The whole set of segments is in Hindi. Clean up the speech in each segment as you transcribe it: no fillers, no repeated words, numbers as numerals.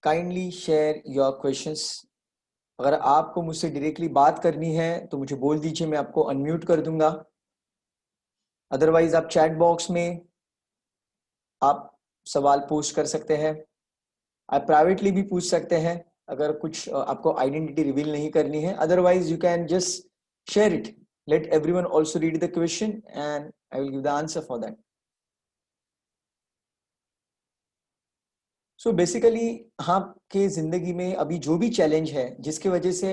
Kindly share your questions. अगर आपको मुझसे डायरेक्टली बात करनी है तो मुझे बोल दीजिए, मैं आपको अनम्यूट कर दूंगा। अदरवाइज आप चैट बॉक्स में आप सवाल पोस्ट कर सकते हैं। आप प्राइवेटली भी पूछ सकते हैं अगर कुछ आपको आइडेंटिटी रिवील नहीं करनी है। Otherwise you can just share it, late everyone also read the question and I will give the answer for that. So basically आपके जिंदगी में अभी जो भी चैलेंज है जिसकी वजह से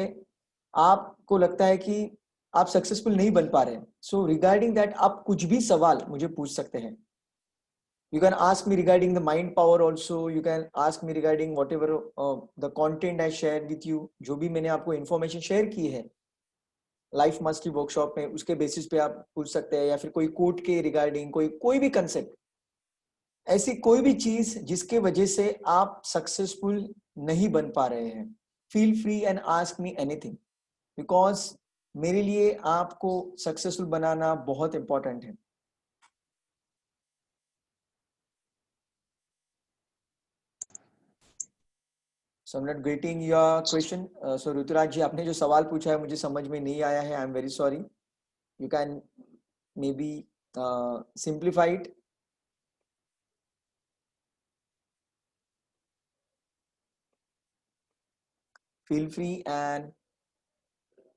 आपको लगता है कि आप सक्सेसफुल नहीं बन पा रहे हैं, सो रिगार्डिंग दैट आप कुछ भी सवाल मुझे पूछ सकते हैं। You can ask me regarding the mind power also. You can ask me regarding whatever the content I shared with you. जो भी मैंने आपको information share की है लाइफ मास्टरी वर्कशॉप में, उसके बेसिस पे आप पूछ सकते हैं, या फिर कोई कोड के रिगार्डिंग कोई भी कंसेप्ट, ऐसी कोई भी चीज जिसके वजह से आप सक्सेसफुल नहीं बन पा रहे हैं। Feel free and ask me anything, because मेरे लिए आपको सक्सेसफुल बनाना बहुत इंपॉर्टेंट है। So I'm not getting your question. So Rituraj जी, आपने जो सवाल पूछा है मुझे समझ में नहीं आया है। I am very sorry. You can may be simplify it. Feel free and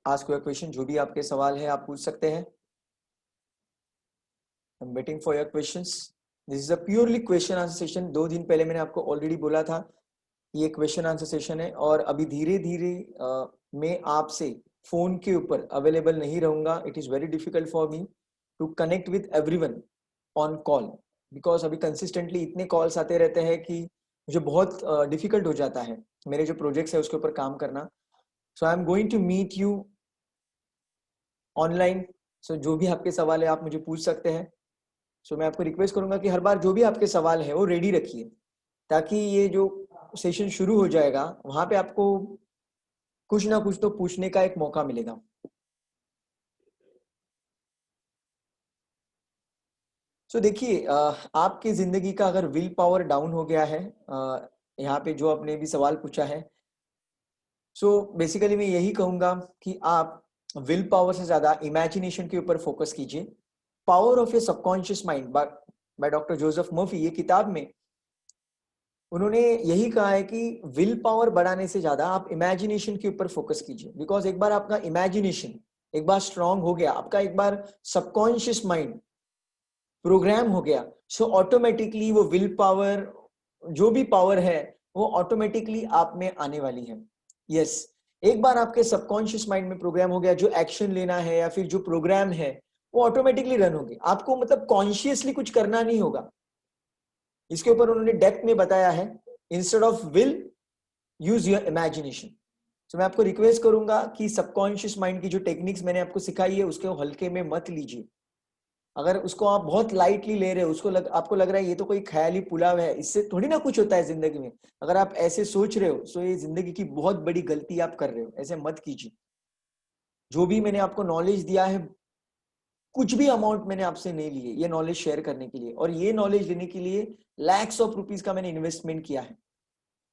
ask your question. जो भी आपके सवाल है आप पूछ सकते हैं। I'm waiting for your questions. This is a purely question answer session. 2 दिन पहले मैंने आपको ऑलरेडी बोला था ये क्वेश्चन आंसर सेशन है, और अभी धीरे धीरे मैं आपसे फोन के ऊपर अवेलेबल नहीं रहूंगा। It is very difficult for me to connect with everyone on call, because अभी कंसिस्टेंटली इतने कॉल्स आते रहते हैं कि मुझे बहुत डिफिकल्ट हो जाता है मेरे जो प्रोजेक्ट्स है उसके ऊपर काम करना। So I am going to meet you online. So जो भी आपके सवाल है आप मुझे पूछ सकते हैं। सो मैं आपको रिक्वेस्ट करूंगा कि हर बार जो भी आपके सवाल है वो रेडी रखिए, ताकि ये जो सेशन शुरू हो जाएगा वहां पे आपको कुछ ना कुछ तो पूछने का एक मौका मिलेगा। सो देखिए, आपकी जिंदगी का अगर विल पावर डाउन हो गया है, यहाँ पे जो आपने भी सवाल पूछा है, सो बेसिकली मैं यही कहूंगा कि आप विल पावर से ज्यादा इमेजिनेशन के ऊपर फोकस कीजिए। Power of A subconscious mind by doctor Joseph Murphy, ये किताब में उन्होंने यही कहा है कि विल पावर बढ़ाने से ज्यादा आप इमेजिनेशन के ऊपर फोकस कीजिए। बिकॉज एक बार आपका इमेजिनेशन एक बार स्ट्रांग हो गया, आपका एक बार सबकॉन्शियस माइंड प्रोग्राम हो गया, सो ऑटोमेटिकली वो विल पावर, जो भी पावर है वो ऑटोमेटिकली आप में आने वाली है। यस, एक बार आपके सबकॉन्शियस माइंड में प्रोग्राम हो गया, जो एक्शन लेना है या फिर जो प्रोग्राम है वो ऑटोमेटिकली रन होगी। आपको मतलब कॉन्शियसली कुछ करना नहीं होगा। इसके ऊपर उन्होंने डेप्थ में बताया है, instead of will use your imagination. तो मैं आपको रिक्वेस्ट करूंगा कि सबकॉन्शियस माइंड की जो टेक्निक्स मैंने आपको सिखाई है उसके हल्के में मत लीजिए। अगर उसको आप बहुत लाइटली ले रहे हो, आपको लग रहा है ये तो कोई ख्याली पुलाव है, इससे थोड़ी ना कुछ होता है जिंदगी में, अगर आप ऐसे सोच रहे हो तो ये जिंदगी की बहुत बड़ी गलती आप कर रहे हो। ऐसे मत कीजिए। जो भी मैंने आपको नॉलेज दिया है, कुछ भी अमाउंट मैंने आपसे नहीं लिए ये नॉलेज शेयर करने के लिए, और ये नॉलेज लेने के लिए लैक्स ऑफ रुपीज का मैंने इन्वेस्टमेंट किया है,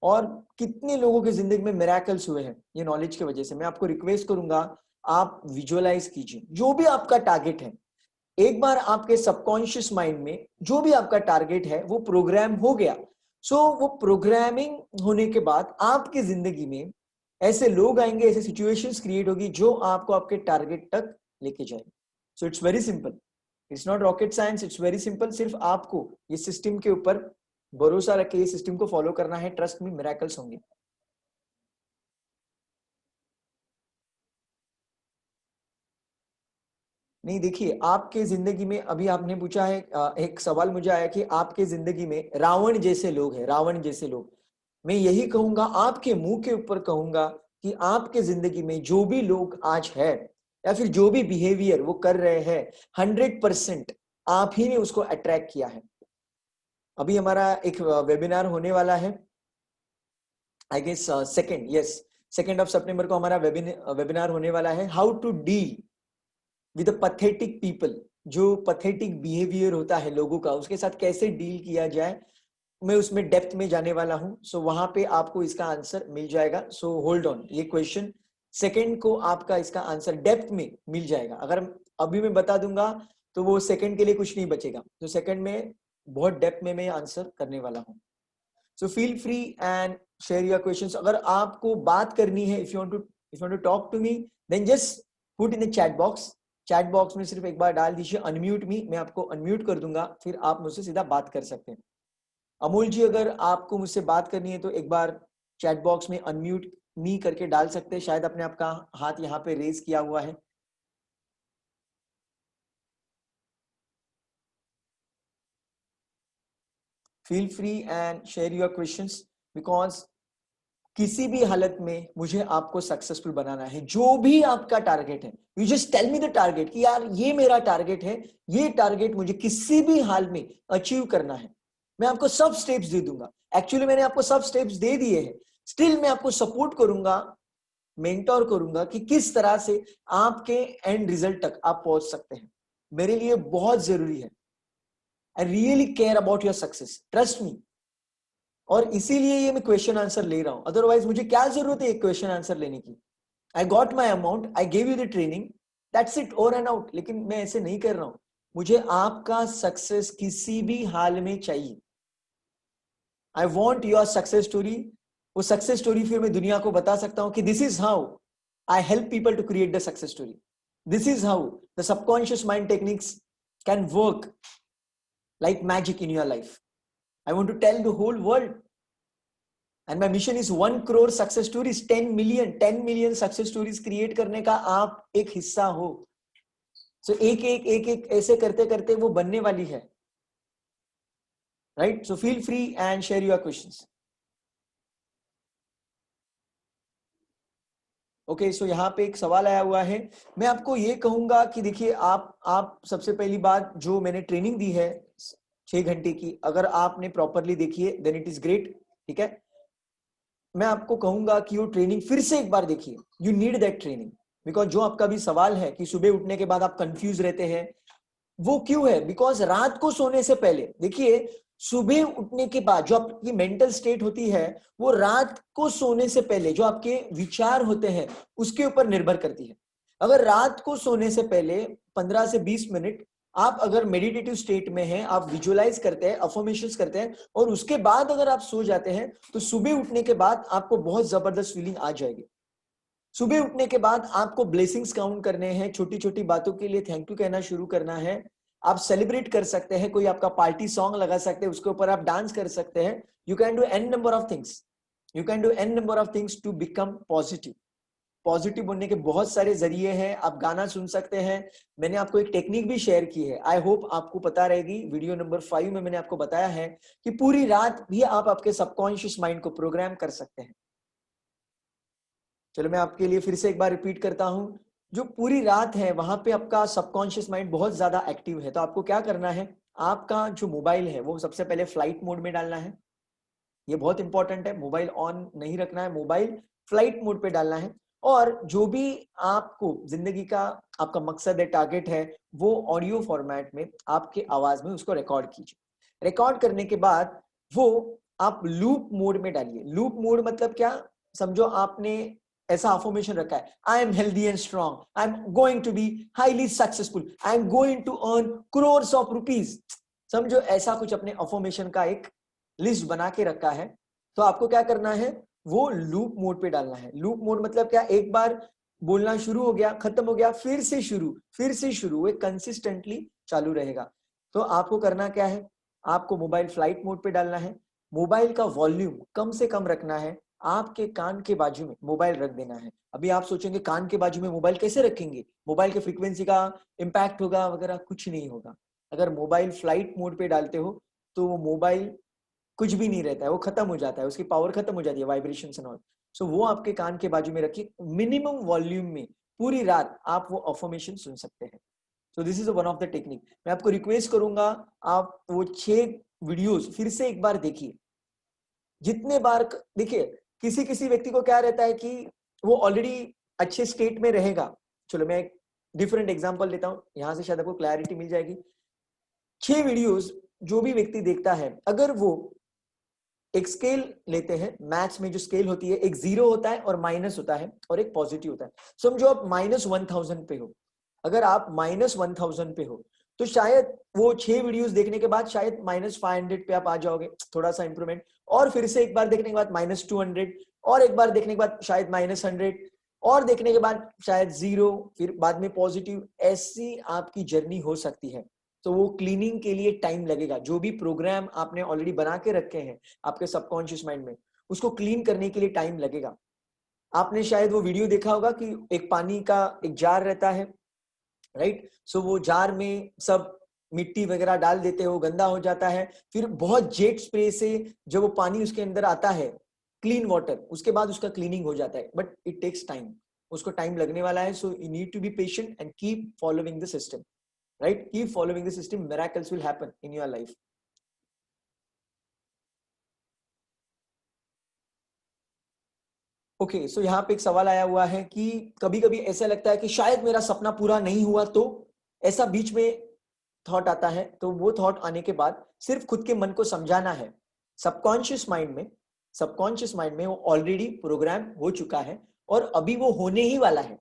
और कितने लोगों की जिंदगी में मिराकल्स हुए हैं ये नॉलेज की वजह से। मैं आपको रिक्वेस्ट करूंगा आप विजुअलाइज कीजिए जो भी आपका टारगेट है। एक बार आपके सबकॉन्शियस माइंड में जो भी आपका टारगेट है वो प्रोग्राम हो गया, सो वो प्रोग्रामिंग होने के बाद आपकी जिंदगी में ऐसे लोग आएंगे, ऐसे सिचुएशंस क्रिएट होगी जो आपको आपके टारगेट तक लेके जाएगी। So it's very simple, it's not rocket science, it's very simple. सिर्फ आपको ये सिस्टम के ऊपर भरोसा रख के ये सिस्टम को फॉलो करना है। ट्रस्ट में, मिरेकल्स होंगे। नहीं, देखिए, आपके जिंदगी में अभी आपने पूछा है, एक सवाल मुझे आया कि आपके जिंदगी में रावण जैसे लोग हैं, रावण जैसे लोग। मैं यही कहूंगा, आपके मुंह के ऊपर कहूंगा कि आपके जिंदगी में जो भी लोग आज है या फिर जो भी बिहेवियर वो कर रहे हैं, 100% आप ही ने उसको अट्रैक्ट किया है। अभी हमारा एक वेबिनार होने वाला है, आई गेस सेकेंड ऑफ सितंबर को हमारा वेबिनार होने वाला है, how to deal with pathetic people. जो पथेटिक बिहेवियर होता है लोगों का, उसके साथ कैसे डील किया जाए। मैं उसमें डेप्थ में जाने वाला हूं, सो वहां पे आपको इसका आंसर मिल जाएगा। सो होल्ड ऑन, ये क्वेश्चन सेकंड को आपका इसका आंसर डेप्थ में मिल जाएगा। अगर अभी मैं बता दूंगा तो वो सेकंड के लिए कुछ नहीं बचेगा, तो सेकंड में बहुत डेप्थ में मैं आंसर करने वाला हूं। So feel free and share your questions. अगर आपको बात करनी है, if you want to talk to me, then just put in the chat box. Chat box में सिर्फ एक बार डाल दीजिए अनम्यूट मी, मैं आपको अनम्यूट कर दूंगा, फिर आप मुझसे सीधा बात कर सकते हैं। अमोल जी, अगर आपको मुझसे बात करनी है तो एक बार चैट बॉक्स में अनम्यूट मी करके डाल सकते हैं, शायद आपने आपका हाथ यहाँ पे रेज किया हुआ है। Feel free and share your questions, because किसी भी हालत में मुझे आपको सक्सेसफुल बनाना है। जो भी आपका टारगेट है, you just tell me the target कि यार ये मेरा टारगेट है, ये टारगेट मुझे किसी भी हाल में अचीव करना है। मैं आपको सब स्टेप्स दे दूंगा। एक्चुअली मैंने आपको सब स्टेप्स दे दिए हैं, स्टिल मैं आपको सपोर्ट करूंगा, मेंटोर करूंगा कि किस तरह से आपके एंड रिजल्ट तक आप पहुंच सकते हैं। मेरे लिए बहुत जरूरी है। I really care about your success, trust me. और इसीलिए ये मैं क्वेश्चन आंसर ले रहा हूं, अदरवाइज मुझे क्या जरूरत है क्वेश्चन आंसर लेने की। I got my amount, I give you the training, that's it, over and out. लेकिन मैं ऐसे नहीं कर रहा हूं, मुझे आपका सक्सेस किसी भी हाल में चाहिए। I want your success story. वो सक्सेस स्टोरी फिर मैं दुनिया को बता सकता हूं कि this is how I help people to create the success story. This is how the subconscious mind techniques can work like magic in your life. I want to tell the whole world. And my mission is 1 crore success stories, 10 million success stories create करने का आप एक हिस्सा हो। So एक ऐसे करते करते वो बनने वाली है, right? So feel free and share your questions. Okay, so यहाँ पे एक सवाल आया हुआ है। मैं आपको ये कहूंगा कि देखिए, आप सबसे पहली बात, जो मैंने ट्रेनिंग दी है 6 घंटे की, अगर आपने प्रॉपरली देखी है देन इट इज ग्रेट, ठीक है। मैं आपको कहूंगा कि वो ट्रेनिंग फिर से एक बार देखिए, you need that training. Because जो आपका भी सवाल है कि सुबह उठने के बाद आप कंफ्यूज रहते हैं, वो क्यों है? बिकॉज रात को सोने से पहले, देखिए, सुबह उठने के बाद जो आपकी मेंटल स्टेट होती है, वो रात को सोने से पहले जो आपके विचार होते हैं उसके ऊपर निर्भर करती है। अगर रात को सोने से पहले 15 से 20 मिनट आप अगर मेडिटेटिव स्टेट में हैं, आप विजुअलाइज करते हैं, अफर्मेशंस करते हैं, और उसके बाद अगर आप सो जाते हैं, तो सुबह उठने के बाद आपको बहुत जबरदस्त फीलिंग आ जाएगी। सुबह उठने के बाद आपको ब्लेसिंग्स काउंट करने हैं, छोटी छोटी बातों के लिए थैंक यू कहना शुरू करना है। आप सेलिब्रेट कर सकते हैं, कोई आपका पार्टी सॉन्ग लगा सकते हैं, उसके ऊपर आप डांस कर सकते हैं। You can do n number of things, you can do n number of things to become positive. Positive बनने के बहुत सारे जरिए हैं। आप गाना सुन सकते हैं, मैंने आपको एक टेक्निक भी शेयर की है, आई होप आपको पता रहेगी। वीडियो नंबर 5 में मैंने आपको बताया है कि पूरी रात भी आप आपके सबकॉन्शियस माइंड को प्रोग्राम कर सकते हैं। चलो मैं आपके लिए फिर से एक बार रिपीट करता हूं। जो पूरी रात है वहां पे आपका सबकॉन्शियस माइंड बहुत ज्यादा एक्टिव है, तो आपको क्या करना है, आपका जो मोबाइल है वो सबसे पहले फ्लाइट मोड में डालना है। ये बहुत इंपॉर्टेंट है, मोबाइल ऑन नहीं रखना है, मोबाइल फ्लाइट मोड पे डालना है। और जो भी आपको जिंदगी का आपका मकसद है, टारगेट है, वो ऑडियो फॉर्मेट में आपके आवाज में उसको रिकॉर्ड कीजिए। रिकॉर्ड करने के बाद वो आप लूप मोड में डालिए। लूप मोड मतलब क्या? समझो आपने ऐसा अफर्मेशन रखा है, I am healthy and strong, I am going to be highly successful, I am going to earn crores of rupees. समझो ऐसा कुछ अपने अफर्मेशन का एक लिस्ट बना के रखा है, तो आपको क्या करना है, वो लूप मोड पे डालना है। लूप मोड मतलब क्या? एक बार बोलना शुरू हो गया, खत्म हो गया, फिर से शुरू, फिर से शुरू, वो कंसिस्टेंटली चालू रहेगा। तो आपको करना क्या है, आपको मोबाइल फ्लाइट मोड पे डालना है, मोबाइल का वॉल्यूम कम से कम रखना है, आपके कान के बाजू में मोबाइल रख देना है। अभी आप सोचेंगे कान के बाजू में मोबाइल कैसे रखेंगे, मोबाइल के फ्रीक्वेंसी का इंपैक्ट होगा वगैरह, कुछ नहीं होगा। अगर मोबाइल फ्लाइट मोड पे डालते हो तो वो मोबाइल कुछ भी नहीं रहता है, वो खत्म हो जाता है, उसकी पावर खत्म हो जाती है, वाइब्रेशन एंड ऑल। सो वो आपके कान के बाजू में रखिए, मिनिमम वॉल्यूम में पूरी रात आप वो अफर्मेशन सुन सकते हैं। सो this is one of the technique. मैं आपको रिक्वेस्ट करूंगा, आप वो 6 वीडियोस फिर से एक बार देखिए। जितने बार देखिए, किसी किसी व्यक्ति को क्या रहता है कि वो ऑलरेडी अच्छे स्टेट में रहेगा। चलो मैं एक डिफरेंट एग्जांपल लेता हूं, यहां से शायद आपको क्लैरिटी मिल जाएगी। 6 वीडियोस जो भी व्यक्ति देखता है, अगर वो एक स्केल लेते हैं, मैथ्स में जो स्केल होती है, एक जीरो होता है और माइनस होता है और एक पॉजिटिव होता है। समझो आप -1000 पे हो, अगर आप -1000 पे हो तो शायद वो 6 वीडियोस देखने के बाद शायद -500 पे आप आ जाओगे, थोड़ा सा इंप्रूवमेंट, और फिर से एक बार देखने के बाद -200, और एक बार देखने के बाद शायद -100, और देखने के बाद शायद जीरो, फिर बाद में पॉजिटिव। ऐसी आपकी जर्नी हो सकती है। तो वो क्लीनिंग के लिए टाइम लगेगा। जो भी प्रोग्राम आपने ऑलरेडी बना के रखे हैं आपके सबकॉन्शियस माइंड में, उसको क्लीन करने के लिए टाइम लगेगा। आपने शायद वो वीडियो देखा होगा कि एक पानी का एक जार रहता है, राइट? सो वो जार में सब मिट्टी वगैरह डाल देते हो, गंदा हो जाता है, फिर बहुत जेट स्प्रे से जब वो पानी उसके अंदर आता है, क्लीन वाटर, उसके बाद उसका क्लीनिंग हो जाता है, बट इट टेक्स टाइम, उसको टाइम लगने वाला है। So you need to be patient and keep following the system, right? Keep following the system, miracles will happen in your life. Okay, so यहाँ पे एक सवाल आया हुआ है कि कभी कभी ऐसा लगता है कि शायद मेरा सपना पूरा नहीं हुआ, तो ऐसा बीच में थॉट आता है। तो वो थॉट आने के बाद सिर्फ खुद के मन को समझाना है, सबकॉन्शियस माइंड में, सबकॉन्शियस माइंड में वो ऑलरेडी प्रोग्राम हो चुका है और अभी वो होने ही वाला है।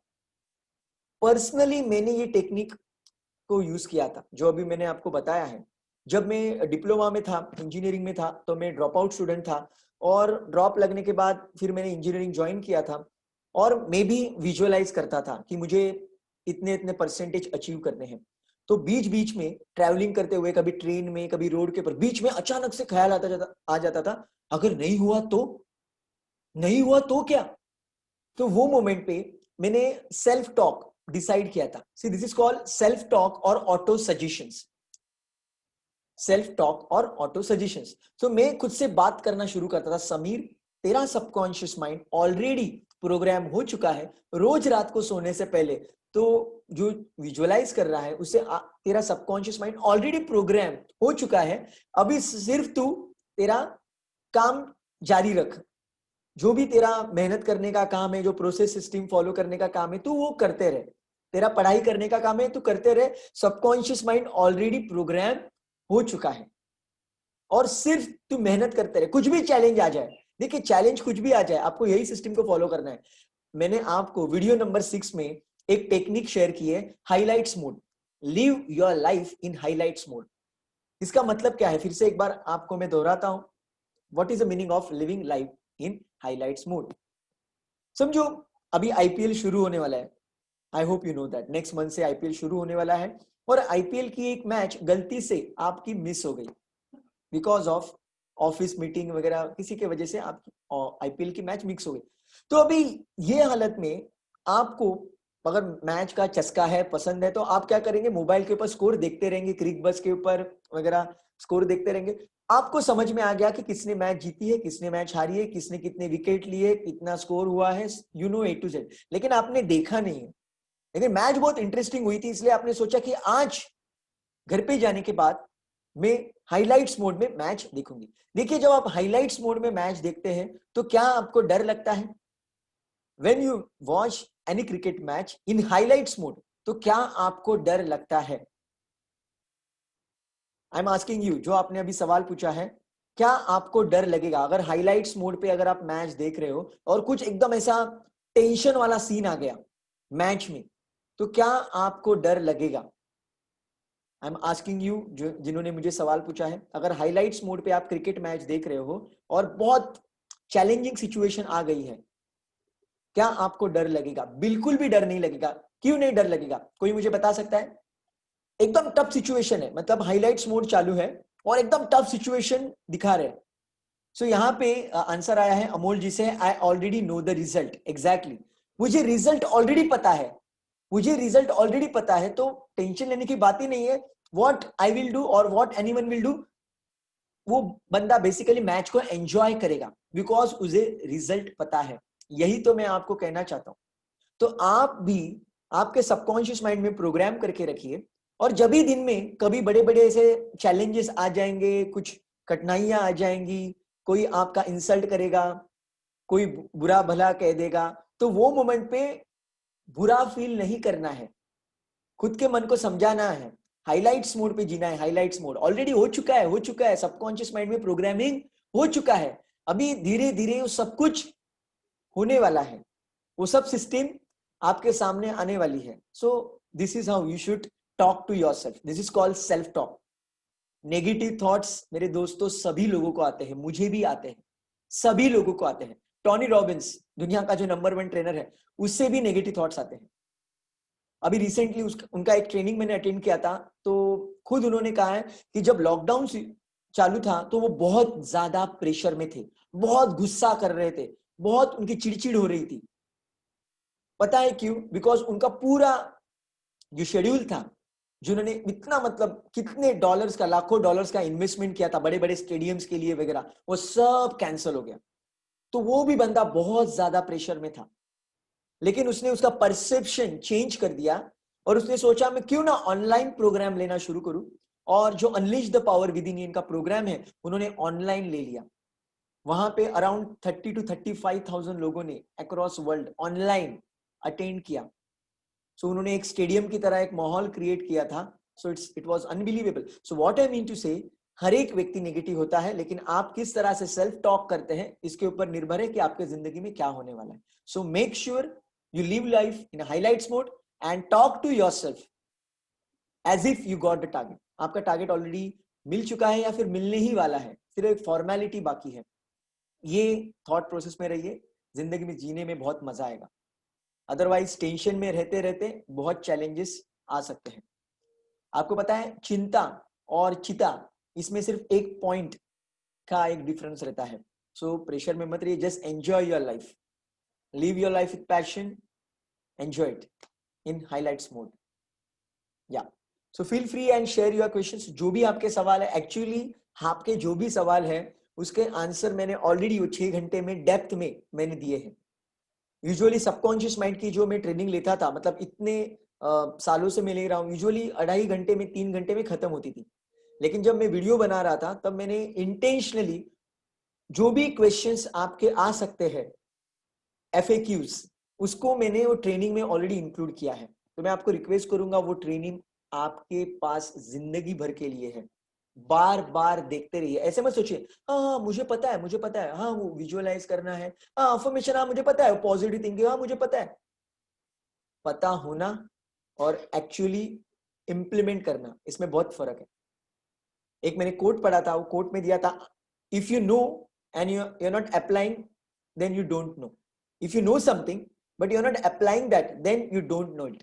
पर्सनली मैंने ये टेक्निक को यूज किया था जो अभी मैंने आपको बताया है। जब मैं डिप्लोमा में था, इंजीनियरिंग में था, तो मैं ड्रॉप आउट स्टूडेंट था, और ड्रॉप लगने के बाद फिर मैंने इंजीनियरिंग ज्वाइन किया था, और मैं भी विजुअलाइज करता था कि मुझे इतने इतने परसेंटेज अचीव करने हैं। तो बीच बीच में ट्रैवलिंग करते हुए, कभी ट्रेन में, कभी रोड के ऊपर, बीच में अचानक से ख्याल आ जाता था, अगर नहीं हुआ तो, नहीं हुआ तो क्या? तो वो मोमेंट पे मैंने सेल्फ टॉक डिसाइड किया था। See, this is called self talk और ऑटो सजेशंस। सेल्फ टॉक और ऑटो सजेशंस। तो मैं खुद से बात करना शुरू करता था, समीर, तेरा सबकॉन्शियस माइंड ऑलरेडी प्रोग्राम हो चुका है। रोज रात को सोने से पहले तो जो विजुअलाइज कर रहा है उसे तेरा सबकॉन्शियस माइंड ऑलरेडी प्रोग्राम हो चुका है। अभी सिर्फ तू तेरा काम जारी रख, जो भी तेरा मेहनत करने का काम है, जो प्रोसेस सिस्टम फॉलो करने का काम है, तू वो करते रहे। तेरा पढ़ाई करने का काम है, तू करते रहे। सबकॉन्शियस माइंड ऑलरेडी प्रोग्राम हो चुका है, और सिर्फ तू मेहनत करते रहे। कुछ भी चैलेंज आ जाए, देखिए चैलेंज कुछ भी आ जाए, आपको यही सिस्टम को फॉलो करना है। मैंने आपको वीडियो नंबर 6 में एक टेक्निक शेयर की है, highlights mode. Live your life in highlights mode. इसका मतलब क्या है, फिर से एक बार आपको मैं दोहराता हूं। What is the meaning of living life in highlights mode? समझो अभी आईपीएल शुरू होने वाला है। I hope you know that next month से आईपीएल शुरू होने वाला है, और आईपीएल की एक मैच गलती से आपकी मिस हो गई, बिकॉज ऑफ ऑफिस मीटिंग वगैरह, किसी के वजह से आपकी आईपीएल की मैच मिक्स हो गई। तो अभी ये हालत में आपको अगर मैच का चस्का है, पसंद है, तो आप क्या करेंगे, मोबाइल के ऊपर स्कोर देखते रहेंगे, क्रिक बस के ऊपर वगैरह स्कोर देखते रहेंगे। आपको समझ में आ गया कि किसने मैच जीती है, किसने मैच हारी है, किसने कितने विकेट लिए, कितना स्कोर हुआ है, you know A to Z। लेकिन आपने देखा नहीं है। लेकिन मैच बहुत इंटरेस्टिंग हुई थी, इसलिए आपने सोचा कि आज घर पे जाने के बाद मैं हाइलाइट्स मोड में मैच देखूंगी। देखिए, जब आप हाइलाइट्स मोड में मैच देखते हैं तो क्या आपको डर लगता है? When you watch any cricket match in highlights mode, तो क्या आपको डर लगता है? आई एम आस्किंग यू, जो आपने अभी सवाल पूछा है, क्या आपको डर लगेगा अगर हाइलाइट्स मोड पे अगर आप मैच देख रहे हो और कुछ एकदम ऐसा टेंशन वाला सीन आ गया मैच में, तो क्या आपको डर लगेगा? आई एम आस्किंग यू, जो जिन्होंने मुझे सवाल पूछा है, अगर हाइलाइट्स मोड पे आप क्रिकेट मैच देख रहे हो और बहुत चैलेंजिंग सिचुएशन आ गई है, क्या आपको डर लगेगा? बिल्कुल भी डर नहीं लगेगा। क्यों नहीं डर लगेगा, कोई मुझे बता सकता है? एकदम टफ सिचुएशन है, मतलब हाइलाइट्स मोड चालू है और एकदम टफ सिचुएशन दिखा रहे हैं। सो यहाँ पे आंसर आया है अमोल जी से, I already know the result. Exactly, मुझे रिजल्ट ऑलरेडी पता है, मुझे रिजल्ट ऑलरेडी पता है, तो टेंशन लेने की बात ही नहीं है। व्हाट आई विल डू और व्हाट एनीवन विल डू, वो बंदा बेसिकली मैच को एंजॉय करेगा, बिकॉज उसे रिजल्ट पता है। यही तो मैं आपको कहना चाहता हूं। तो आप भी आपके सबकॉन्शियस माइंड में प्रोग्राम करके रखिए, और जब भी दिन में कभी बड़े बड़े ऐसे चैलेंजेस आ जाएंगे, कुछ कठिनाइयां आ जाएंगी, कोई आपका इंसल्ट करेगा, कोई बुरा भला कह देगा, तो वो मोमेंट पे बुरा फील नहीं करना है, खुद के मन को समझाना है, हाइलाइट्स मोड पे जीना है। हाइलाइट्स मोड ऑलरेडी हो चुका है, हो चुका है, सबकॉन्शियस माइंड में प्रोग्रामिंग हो चुका है, अभी धीरे धीरे वो सब कुछ होने वाला है, वो सब सिस्टम आपके सामने आने वाली है. So this is how you should talk to yourself. This is called self talk. Negative thoughts मेरे दोस्तों सभी लोगों को आते हैं, मुझे भी आते हैं, सभी लोगों को आते हैं. टॉनी रॉबिन्स दुनिया का जो नंबर 1 ट्रेनर है, उससे भी नेगेटिव थॉट्स आते हैं. अभी रिसेंटली उनका एक ट्रेनिंग मैंने अटेंड किया था, तो खुद उन्होंने कहा है कि जब लॉकडाउन चालू था तो वो बहुत ज्यादा प्रेशर में थे, बहुत गुस्सा कर रहे थे, बहुत उनकी चिड़चिड़ हो रही थी. पता है क्यों? बिकॉज उनका पूरा जो शेड्यूल था, जिन्होंने इतना मतलब कितने डॉलर्स का, लाखों डॉलर्स का इन्वेस्टमेंट किया था बड़े बड़े स्टेडियम्स के लिए वगैरह, वो सब कैंसिल हो गया. तो वो भी बंदा बहुत ज्यादा प्रेशर में था, लेकिन उसने उसका परसेप्शन चेंज कर दिया और उसने सोचा मैं क्यों ना ऑनलाइन प्रोग्राम लेना शुरू करूं. और जो unleash the power with in इनका प्रोग्राम है, उन्होंने ऑनलाइन ले लिया. वहां पे अराउंड 30 to 35,000 लोगों ने अक्रॉस वर्ल्ड ऑनलाइन अटेंड किया. सो उन्होंने एक स्टेडियम की तरह एक माहौल क्रिएट किया था. So it was unbelievable. So what I mean to say, हर एक व्यक्ति नेगेटिव होता है, लेकिन आप किस तरह से सेल्फ टॉक करते हैं इसके ऊपर निर्भर है कि आपके जिंदगी में क्या होने वाला है. So make sure you live life in a highlights mode and talk to yourself as if you got the target. आपका टारगेट ऑलरेडी मिल चुका है या फिर मिलने ही वाला है, सिर्फ एक फॉर्मेलिटी बाकी है. ये थॉट प्रोसेस में रहिए, जिंदगी में जीने में बहुत मजा आएगा. अदरवाइज टेंशन में रहते रहते बहुत चैलेंजेस आ सकते हैं. आपको पता है चिंता और चिता, इसमें सिर्फ एक पॉइंट का एक डिफरेंस रहता है. सो प्रेशर में मत रहिए, just enjoy your life, live your life with passion, enjoy it in highlights mode. Yeah, so feel free and share your questions. जो भी आपके सवाल है, एक्चुअली आपके जो भी सवाल है उसके आंसर मैंने ऑलरेडी वो 6 घंटे में डेप्थ में मैंने दिए हैं. यूजुअली सबकॉन्शियस माइंड की जो मैं ट्रेनिंग लेता था, मतलब इतने सालों से मैं ले रहा हूँ, यूजुअली 2.5 घंटे में 3 घंटे में खत्म होती थी. लेकिन जब मैं वीडियो बना रहा था तब मैंने इंटेंशनली जो भी क्वेश्चंस आपके आ सकते हैं, FAQs, उसको मैंने वो ट्रेनिंग में ऑलरेडी इंक्लूड किया है. तो मैं आपको रिक्वेस्ट करूंगा वो ट्रेनिंग आपके पास जिंदगी भर के लिए है. बार बार देखते रहिए. ऐसे मत सोचिए हाँ मुझे पता है, मुझे पता है, हाँ वो विजुअलाइज करना है, हाँ अफर्मेशन, हाँ मुझे पता है, पॉजिटिव थिंकिंग, हाँ मुझे पता है. पता होना और एक्चुअली इंप्लीमेंट करना, इसमें बहुत फर्क है. एक मैंने कोट पढ़ा था, वो कोट में दिया था, if you know and you are not applying then you don't know. If you know something but you're not applying that, then you don't know it.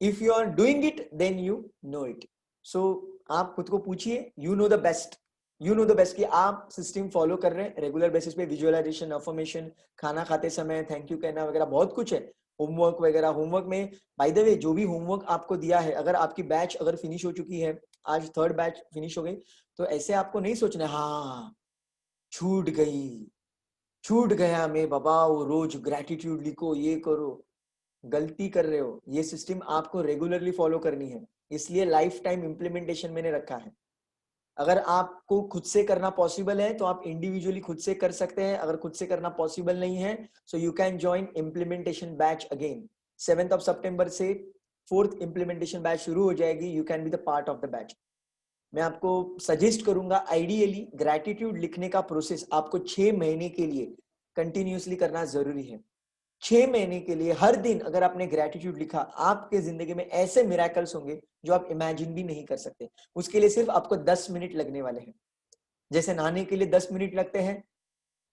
If you are doing it, then you know it. So आप खुद को पूछिए, you know the best, you know the best कि आप सिस्टम फॉलो कर रहे हैं रेगुलर बेसिस पे. विजुअलाइजेशन, अफर्मेशन, खाना खाते समय थैंक यू कहना वगैरह बहुत कुछ है, होमवर्क वगैरह. होमवर्क में बाय द वे जो भी होमवर्क आपको दिया है, अगर आपकी बैच अगर फिनिश हो चुकी है, आज 3rd बैच फिनिश हो गई, तो ऐसे आपको नहीं सोचना हाँ छूट गई, छूट गया मैं बाबा, वो रोज ग्रेटिट्यूड लिखो, ये करो. गलती कर रहे हो. ये सिस्टम आपको रेगुलरली फॉलो करनी है, इसलिए लाइफ टाइम इंप्लीमेंटेशन मैंने रखा है. अगर आपको खुद से करना पॉसिबल है तो आप इंडिविजुअली खुद से कर सकते हैं. अगर खुद से करना पॉसिबल नहीं है, so you can join implementation batch again. 7th of September से 4th इम्प्लीमेंटेशन बैच शुरू हो जाएगी. You can be the part of the batch. मैं आपको सजेस्ट करूंगा, आइडियली ग्रैटिट्यूड लिखने का प्रोसेस आपको 6 महीने के लिए कंटिन्यूसली करना जरूरी है. 6 महीने के लिए हर दिन अगर आपने ग्रैटिट्यूड लिखा, आपके जिंदगी में ऐसे मिराकल्स होंगे जो आप इमेजिन भी नहीं कर सकते. उसके लिए सिर्फ आपको 10 मिनट लगने वाले हैं. जैसे नहाने के लिए 10 मिनट लगते हैं,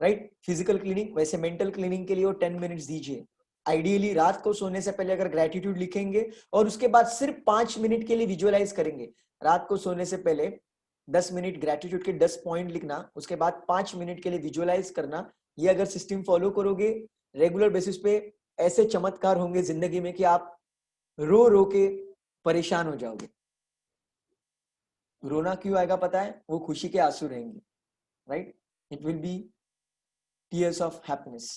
राइट, फिजिकल क्लीनिंग, वैसे मेंटल क्लीनिंग के लिए वो 10 मिनट्स दीजिए. आइडियली रात को सोने से पहले अगर ग्रैटिट्यूड लिखेंगे और उसके बाद सिर्फ 5 मिनट के लिए विजुअलाइज करेंगे. रात को सोने से पहले 10 मिनट ग्रैटिट्यूड के 10 पॉइंट लिखना, उसके बाद 5 मिनट के लिए विजुअलाइज करना. ये अगर सिस्टम फॉलो करोगे रेगुलर बेसिस पे, ऐसे चमत्कार होंगे जिंदगी में कि आप रो रो के परेशान हो जाओगे. रोना क्यों आएगा पता है? वो खुशी के आंसू रहेंगे, right. It will be tears of happiness.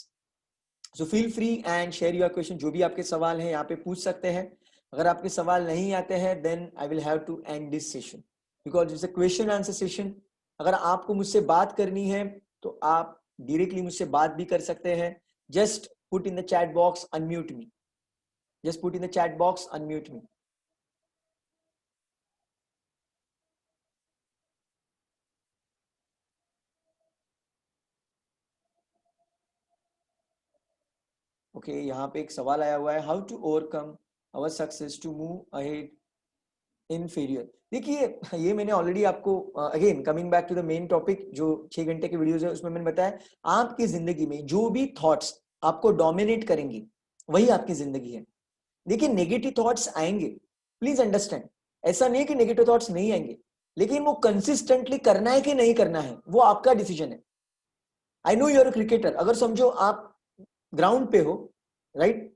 So feel free and share your question. जो भी आपके सवाल हैं यहाँ पे पूछ सकते हैं. अगर आपके सवाल नहीं आते हैं then I will have to end this session, because it's a question answer session. अगर आपको मुझसे बात करनी है तो आप डायरेक्टली मुझसे बात भी कर सकते हैं. Just put in the chat box unmute me, just put in the chat box unmute me. Okay, यहाँ पे एक सवाल आया हुआ है, how to overcome our success to move ahead in failure. देखिए, ये मैंने ऑलरेडी आपको again coming back to the main topic, जो 6 घंटे के वीडियोस है उसमें मैंने बताया, आपकी जिंदगी में जो भी थॉट्स आपको डोमिनेट करेंगी वही आपकी जिंदगी है। देखिए, नेगेटिव थॉट्स आएंगे, प्लीज अंडरस्टैंड, ऐसा नहीं है कि नेगेटिव थॉट्स नहीं आएंगे, लेकिन वो कंसिस्टेंटली करना है कि नहीं करना है वो आपका डिसीजन है। आई नो यूर क्रिकेटर, अगर समझो आप ग्राउंड पे हो, राइट,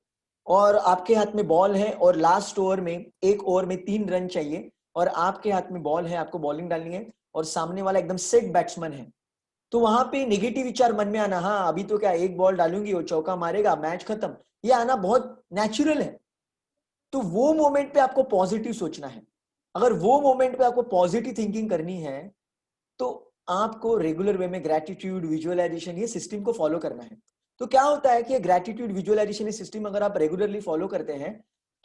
और आपके हाथ में बॉल है और लास्ट ओवर में, एक ओवर में 3 रन चाहिए और आपके हाथ में बॉल है, आपको बॉलिंग डालनी है और सामने वाला एकदम सेट बैट्समैन है, तो वहां पे नेगेटिव विचार मन में आना, हाँ अभी तो क्या एक बॉल डालूंगी वो चौका मारेगा मैच खत्म, ये आना बहुत नेचुरल है। तो वो मोमेंट पे आपको पॉजिटिव सोचना है। अगर वो मोमेंट पे आपको पॉजिटिव थिंकिंग करनी है तो आपको रेगुलर वे में ग्रेटिट्यूड विजुअलाइजेशन ये सिस्टम को फॉलो करना है। तो क्या होता है कि ग्रेटिट्यूड विजुअलाइजेशन सिस्टम अगर आप रेगुलरली फॉलो करते हैं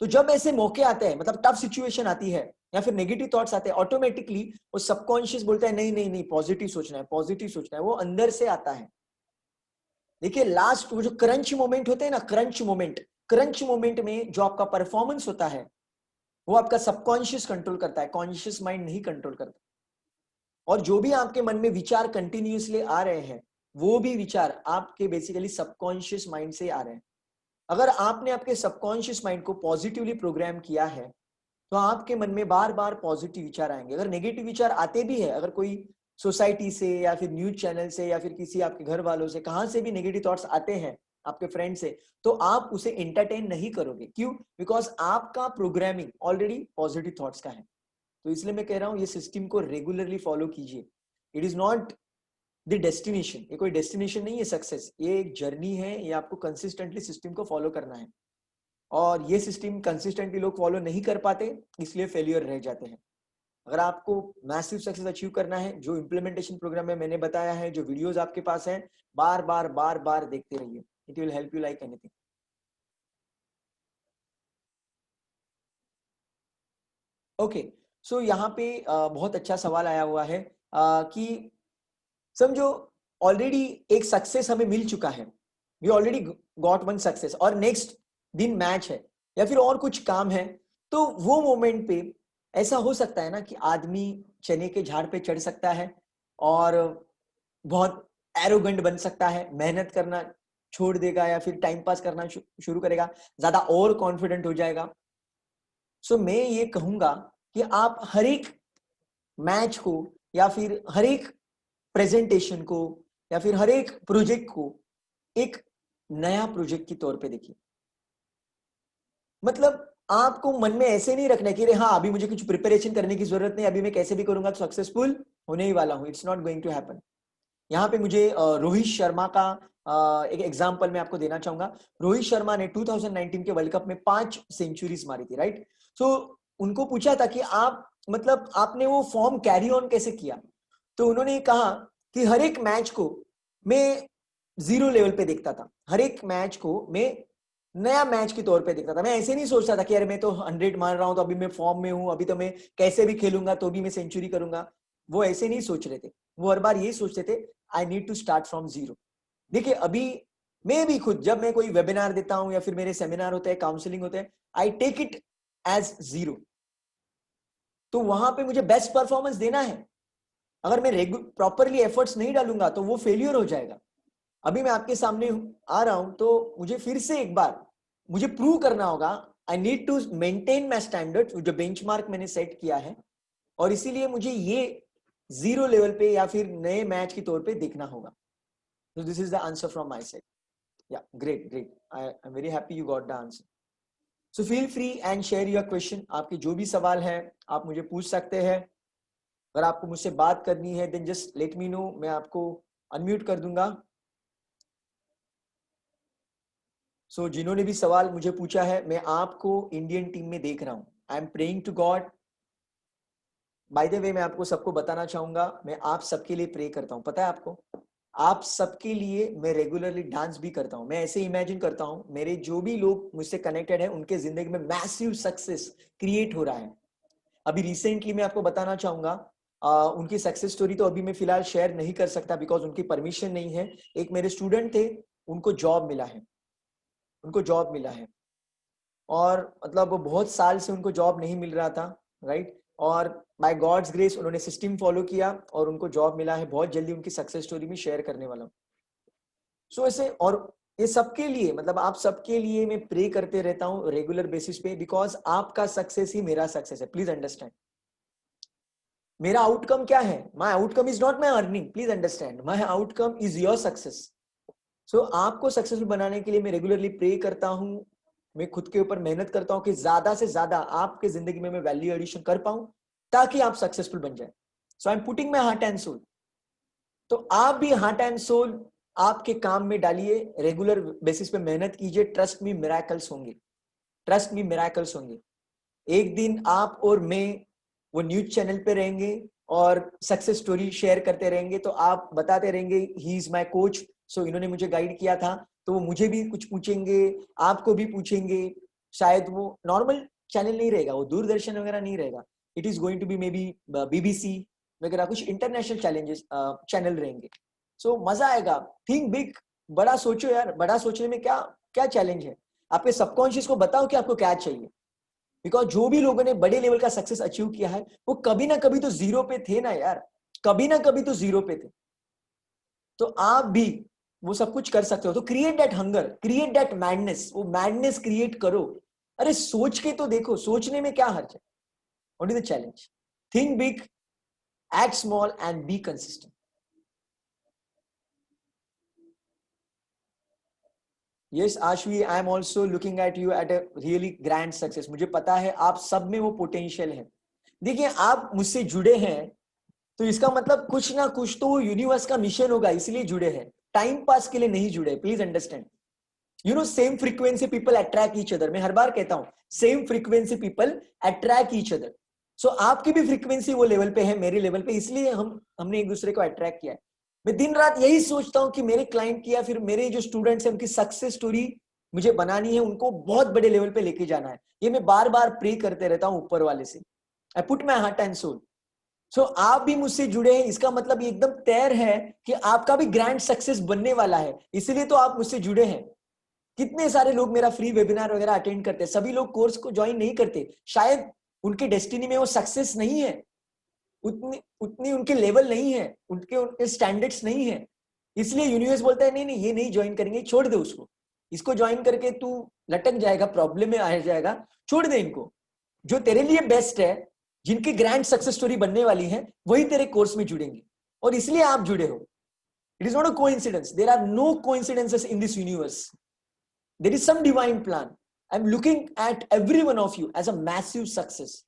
तो जब ऐसे मौके आते हैं, मतलब टफ सिचुएशन आती है या फिर नेगेटिव थॉट्स आते हैं, ऑटोमेटिकली वो सबकॉन्शियस बोलता है नहीं नहीं नहीं, पॉजिटिव सोचना है, पॉजिटिव सोचना है, वो अंदर से आता है। देखिए, लास्ट वो जो क्रंच मोमेंट होते हैं ना, क्रंच मोमेंट में जो आपका परफॉर्मेंस होता है वो आपका सबकॉन्शियस कंट्रोल करता है, कॉन्शियस माइंड नहीं कंट्रोल करता। और जो भी आपके मन में विचार कंटिन्यूअसली आ रहे हैं वो भी विचार आपके बेसिकली सबकॉन्शियस माइंड से आ रहे हैं। अगर आपने आपके सबकॉन्शियस माइंड को पॉजिटिवली प्रोग्राम किया है तो आपके मन में बार बार पॉजिटिव विचार आएंगे। अगर नेगेटिव विचार आते भी है, अगर कोई सोसाइटी से या फिर न्यूज चैनल से या फिर किसी आपके घर वालों से कहां से भी नेगेटिव थॉट्स आते हैं, आपके फ्रेंड से, तो आप उसे एंटरटेन नहीं करोगे। क्यों? बिकॉज आपका प्रोग्रामिंग ऑलरेडी पॉजिटिव थॉट्स का है। तो इसलिए मैं कह रहा हूं ये सिस्टम को रेगुलरली फॉलो कीजिए। It is not the destination, ये कोई डेस्टिनेशन नहीं है सक्सेस, ये एक जर्नी है, ये आपको कंसिस्टेंटली सिस्टम को फॉलो करना है। और ये सिस्टम कंसिस्टेंटली लोग फॉलो नहीं कर पाते, इसलिए फेलियर रह जाते हैं। अगर आपको मैसिव सक्सेस अचीव करना है, जो इम्प्लीमेंटेशन प्रोग्राम में मैंने बताया है, जो वीडियोस आपके पास हैं, बार बार देखते रहिए, it will help you like anything. Okay, so यहाँ पे बहुत अच्छा सवाल आया हुआ है कि समझो ऑलरेडी एक सक्सेस हमें मिल चुका है, we already got one success, और नेक्स्ट दिन मैच है या फिर और कुछ काम है, तो वो मोमेंट पे ऐसा हो सकता है ना कि आदमी चने के झाड़ पे चढ़ सकता है और बहुत एरोगेंट बन सकता है, मेहनत करना छोड़ देगा या फिर टाइम पास करना शुरू करेगा, ज्यादा और कॉन्फिडेंट हो जाएगा। सो मैं ये कहूंगा कि आप हर एक मैच को या फिर हर एक प्रेजेंटेशन को या फिर हर एक प्रोजेक्ट को एक नया प्रोजेक्ट के तौर पे देखिए। मतलब आपको मन में ऐसे नहीं रखना कि हाँ अभी मुझे कुछ प्रिपरेशन करने की जरूरत नहीं, अभी मैं कैसे भी करूंगा तो सक्सेसफुल होने ही वाला हूं। It's not going to happen. यहाँ पे मुझे रोहित शर्मा का एक एग्जांपल मैं आपको देना चाहूंगा। रोहित शर्मा ने 2019 के वर्ल्ड कप में 5 सेंचुरीज मारी थी, राइट। सो उनको पूछा था कि आप मतलब आपने वो फॉर्म कैरी ऑन कैसे किया, तो उन्होंने कहा कि हर एक मैच को मैं 0 लेवल पे देखता था, हर एक मैच को मैं नया मैच के तौर पे देखता था। मैं ऐसे नहीं सोचता था कि यार मैं तो 100 मार रहा हूं तो अभी मैं फॉर्म में हूं, अभी तो मैं कैसे भी खेलूंगा तो भी मैं सेंचुरी करूंगा। वो ऐसे नहीं सोच रहे थे, वो हर बार ये सोचते थे I need to start from 0। देखिए, अभी मैं भी खुद जब मैं कोई वेबिनार देता हूं या फिर मेरे सेमिनार होते हैं, काउंसलिंग होते हैं, आई टेक इट एज 0। तो वहां पे मुझे बेस्ट परफॉर्मेंस देना है। अगर मैं प्रॉपरली एफर्ट्स नहीं डालूंगा तो वो फेलियर हो जाएगा। अभी मैं आपके सामने आ रहा हूं तो मुझे फिर से एक बार मुझे प्रूव करना होगा, I need to maintain my standard, जो बेंचमार्क मैंने सेट किया है, और इसीलिए मुझे ये 0 लेवल पे या फिर नए मैच के तौर पे देखना होगा। So this is the answer from my side. Yeah, great, great. I'm very happy you got the answer. So feel free and share your question. आपके जो भी सवाल हैं आप मुझे पूछ सकते हैं। अगर आपको मुझसे बात करनी है then just let me know, मैं आपको अनम्यूट कर दूंगा। So जिन्होंने भी सवाल मुझे पूछा है, मैं आपको इंडियन टीम में देख रहा हूँ। I am praying to God. By the way मैं आपको सबको बताना चाहूंगा, मैं आप सबके लिए प्रे करता हूँ। पता है आपको, आप सबके लिए मैं रेगुलरली डांस भी करता हूं। मैं ऐसे इमेजिन करता हूं मेरे जो भी लोग मुझसे कनेक्टेड है उनके जिंदगी में मैसिव सक्सेस क्रिएट हो रहा है। अभी रिसेंटली मैं आपको बताना चाहूंगा उनकी सक्सेस स्टोरी तो अभी मैं फिलहाल शेयर नहीं कर सकता बिकॉज उनकी परमिशन नहीं है। एक मेरे स्टूडेंट थे, उनको जॉब मिला है। उनको जॉब मिला है, और मतलब वो बहुत साल से उनको जॉब नहीं मिल रहा था, राइट, और बाय गॉड्स ग्रेस उन्होंने सिस्टम फॉलो किया और उनको जॉब मिला है। बहुत जल्दी उनकी सक्सेस स्टोरी में शेयर करने वाला हूँ। सो ऐसे, और ये सबके लिए, मतलब आप सबके लिए मैं प्रे करते रहता हूँ रेगुलर बेसिस पे, बिकॉज आपका सक्सेस ही मेरा सक्सेस है। प्लीज अंडरस्टैंड, मेरा आउटकम क्या है? My outcome is not my earning, please understand, my outcome is your success. So आपको सक्सेसफुल बनाने के लिए मैं रेगुलरली प्रे करता हूँ, मैं खुद के ऊपर मेहनत करता हूँ कि ज्यादा से ज्यादा आपके जिंदगी में मैं वैल्यू एडिशन कर पाऊं ताकि आप सक्सेसफुल बन जाए। So I am putting my heart and soul. तो आप भी हार्ट एंड सोल आपके काम में डालिए, रेगुलर बेसिस पे मेहनत कीजिए। ट्रस्ट मी मिराकल्स होंगे, ट्रस्ट मी मिराकल्स होंगे। एक दिन आप और मैं वो न्यूज चैनल पे रहेंगे और सक्सेस स्टोरी शेयर करते रहेंगे, तो आप बताते रहेंगे ही इज माय कोच, सो इन्होंने मुझे गाइड किया था। तो वो मुझे भी कुछ पूछेंगे, आपको भी पूछेंगे। शायद वो नॉर्मल चैनल नहीं रहेगा, वो दूरदर्शन वगैरह नहीं रहेगा, it is going to be maybe BBC वगैरह, कुछ इंटरनेशनल चैलेंजेस चैनल रहेंगे। सो मजा आएगा। थिंक बिग, बड़ा सोचो यार। बड़ा सोचने में क्या क्या चैलेंज है? आपके सबकॉन्शियस को बताओ कि आपको क्या चाहिए। बिकॉज जो भी लोगों ने बड़े लेवल का सक्सेस अचीव किया है वो कभी ना कभी तो जीरो पे थे ना यार, कभी ना कभी तो जीरो पे थे। तो आप भी वो सब कुछ कर सकते हो। तो create that hunger, create that madness, वो मैडनेस क्रिएट करो। अरे सोच के तो देखो, सोचने में क्या हर्ज है? What is the challenge? Think big, act small and be consistent. Yes Aashvi, I am also looking at you at a really grand success. मुझे पता है आप सब में वो पोटेंशियल है। देखिए, आप मुझसे जुड़े हैं तो इसका मतलब कुछ ना कुछ तो यूनिवर्स का मिशन होगा, इसलिए जुड़े हैं। टाइम पास के लिए नहीं जुड़े, please understand. You know, same frequency people attract each other. मैं हर बार कहता हूं, same frequency people attract each other. So आपकी भी फ्रीक्वेंसी वो लेवल पे है, मेरे लेवल पे, इसलिए हमने एक दूसरे को अट्रैक्ट किया है। मैं दिन रात यही सोचता हूं कि मेरे क्लाइंट की या फिर मेरे जो स्टूडेंट्स हैं उनकी सक्सेस स्टोरी मुझे बनानी है, उनको बहुत बड़े लेवल पे लेके जाना है। ये मैं बार बार प्रे करते रहता हूं ऊपर वाले से। I put my heart and soul. So आप भी मुझसे जुड़े हैं, इसका मतलब ये एकदम तैर है कि आपका भी ग्रैंड सक्सेस बनने वाला है, इसलिए तो आप मुझसे जुड़े हैं। कितने सारे लोग मेरा फ्री वेबिनार वगैरह अटेंड करते हैं, सभी लोग कोर्स को ज्वाइन नहीं करते। शायद उनके डेस्टिनी में वो सक्सेस नहीं है, उतनी उतनी उनके लेवल नहीं है, उनके उनके स्टैंडर्ड्स नहीं है। इसलिए यूनिवर्स बोलता है नहीं नहीं, ये नहीं ज्वाइन करेंगे, छोड़ दे उसको। इसको ज्वाइन करके तू लटक जाएगा, प्रॉब्लम में आ जाएगा, छोड़ दे इनको। जो तेरे लिए बेस्ट है, जिनकी ग्रैंड सक्सेस स्टोरी बनने वाली है, वही तेरे कोर्स में जुड़ेंगे। और इसलिए आप जुड़े हो। It is not a coincidence, there are no coincidences in this universe, there is some divine plan. I am looking at every one of you as a massive success.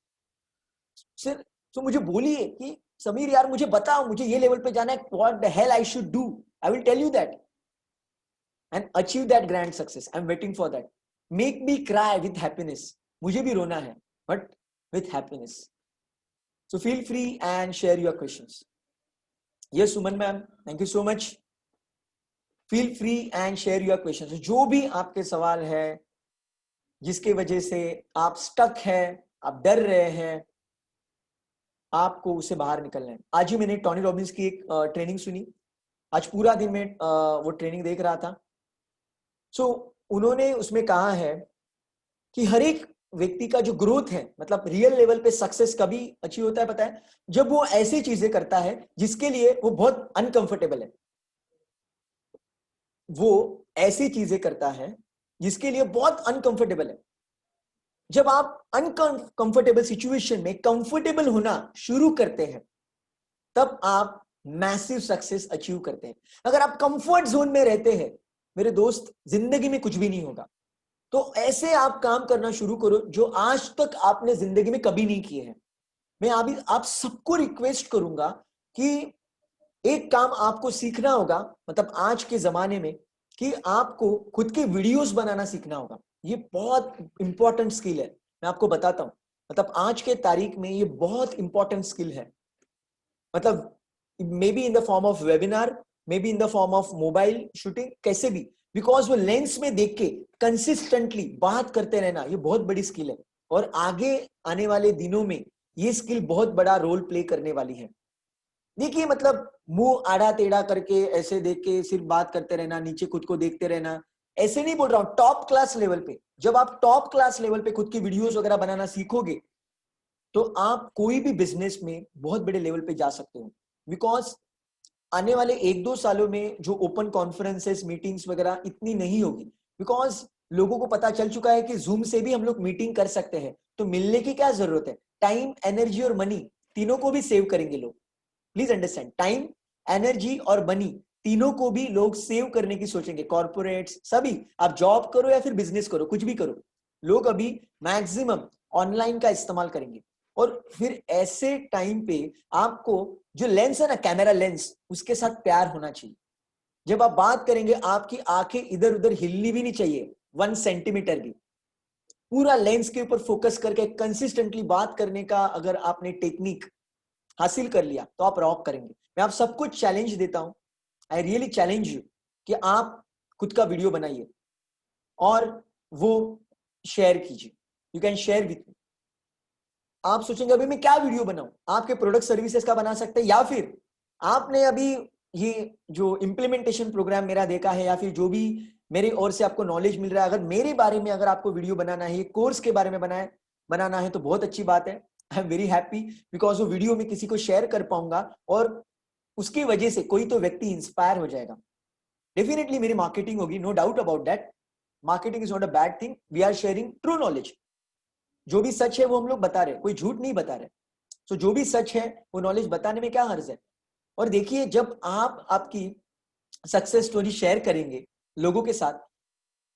सिर्फ तो मुझे बोलिए कि समीर यार मुझे बताओ, मुझे ये लेवल पे जाना है, what the hell I should do. I will tell you that and achieve that grand success. I am waiting for that. Make me cry with happiness, मुझे भी रोना है but with happiness. So feel free and share your questions. Yes, Suman ma'am, thank you so much. Feel free and share your questions. जो भी आपके सवाल है, जिसके वजह से आप स्टक हैं, आप डर रहे हैं, आपको उससे बाहर निकलना है। आज ही मैंने टोनी रॉबिन्स की एक ट्रेनिंग सुनी। आज पूरा दिन मैं वो ट्रेनिंग देख रहा था। सो उन्होंने उसमें कहा है कि हर एक व्यक्ति का जो ग्रोथ है, मतलब रियल लेवल पे सक्सेस कभी अचीव होता है पता है? जब वो ऐसी चीजें करता है जिसके लिए वो बहुत अनकंफर्टेबल है। वो ऐसी चीजें करता है जिसके लिए बहुत अनकंफर्टेबल है। जब आप अनकंफर्टेबल सिचुएशन में कंफर्टेबल होना शुरू करते हैं, तब आप मैसिव सक्सेस अचीव करते हैं। अगर आप कंफर्ट जोन में रहते हैं, मेरे दोस्त, जिंदगी में कुछ भी नहीं होगा। तो ऐसे आप काम करना शुरू करो जो आज तक आपने जिंदगी में कभी नहीं किए हैं। मैं अभी आप सबको रिक्वेस्ट करूंगा कि एक काम आपको सीखना होगा, मतलब आज के जमाने में, कि आपको खुद के वीडियोस बनाना सीखना होगा। ये बहुत इंपॉर्टेंट स्किल है, मैं आपको बताता हूं। मतलब आज के तारीख में ये बहुत इंपॉर्टेंट स्किल है। मतलब may be in the form of webinar, may be in the form of mobile shooting, कैसे भी, बिकॉज वो लेंस में देख के कंसिस्टेंटली बात करते रहना, ये बहुत बड़ी स्किल है। और आगे आने वाले दिनों में ये स्किल बहुत बड़ा रोल प्ले करने वाली है। देखिए, मतलब मुंह आड़ा टेढ़ा करके ऐसे देख के सिर्फ बात करते रहना, नीचे खुद को देखते रहना, ऐसे नहीं बोल रहा हूं, टॉप क्लास लेवल पे। जब आप टॉप क्लास लेवल पे खुद की वीडियोस वगैरह बनाना सीखोगे तो आप कोई भी बिजनेस में बहुत बड़े लेवल पे जा सकते हो। बिकॉज आने वाले 1-2 सालों में जो ओपन कॉन्फ्रेंसेस मीटिंग्स वगैरह इतनी नहीं होगी, बिकॉज लोगों को पता चल चुका है कि जूम से भी हम लोग मीटिंग कर सकते हैं, तो मिलने की क्या जरूरत है। टाइम, एनर्जी और मनी तीनों को भी सेव करेंगे लोग। प्लीज अंडरस्टैंड, टाइम, एनर्जी और मनी तीनों को भी लोग सेव करने की सोचेंगे। कॉर्पोरेट्स सभी, आप जॉब करो या फिर बिजनेस करो, कुछ भी करो, लोग अभी मैक्सिमम ऑनलाइन का इस्तेमाल करेंगे। और फिर ऐसे टाइम पे आपको जो लेंस है ना, कैमरा लेंस, उसके साथ प्यार होना चाहिए। जब आप बात करेंगे आपकी आंखें इधर उधर हिलनी भी नहीं चाहिए 1 सेंटीमीटर भी। पूरा लेंस के ऊपर फोकस करके कंसिस्टेंटली बात करने का अगर आपने टेक्निक हासिल कर लिया तो आप रॉक करेंगे। मैं आप सबको चैलेंज देता हूं, आई रियली चैलेंज यू कि आप खुद का वीडियो बनाइए और वो शेयर कीजिए। You can share with me. आप सोचेंगे अभी मैं क्या वीडियो बनाऊं, आपके प्रोडक्ट सर्विसेज का बना सकते हैं, या फिर आपने अभी ये जो इम्प्लीमेंटेशन प्रोग्राम मेरा देखा है, या फिर जो भी मेरी ओर से आपको नॉलेज मिल रहा है, अगर मेरे बारे में अगर आपको वीडियो बनाना है, कोर्स के बारे में बनाना है तो बहुत अच्छी बात है। I am very happy because वो वीडियो में किसी को शेयर कर पाऊंगा और उसकी वजह से कोई तो व्यक्ति इंस्पायर हो जाएगा। डेफिनेटली मेरी मार्केटिंग होगी, no doubt about that. Marketing is not a bad thing, we are sharing true knowledge. जो भी सच है वो हम लोग बता रहे, कोई झूठ नहीं बता रहे। तो जो भी सच है वो नॉलेज बताने में क्या हर्ज है। और देखिए, जब आप आपकी सक्सेस स्टोरी शेयर करेंगे लोगों के साथ,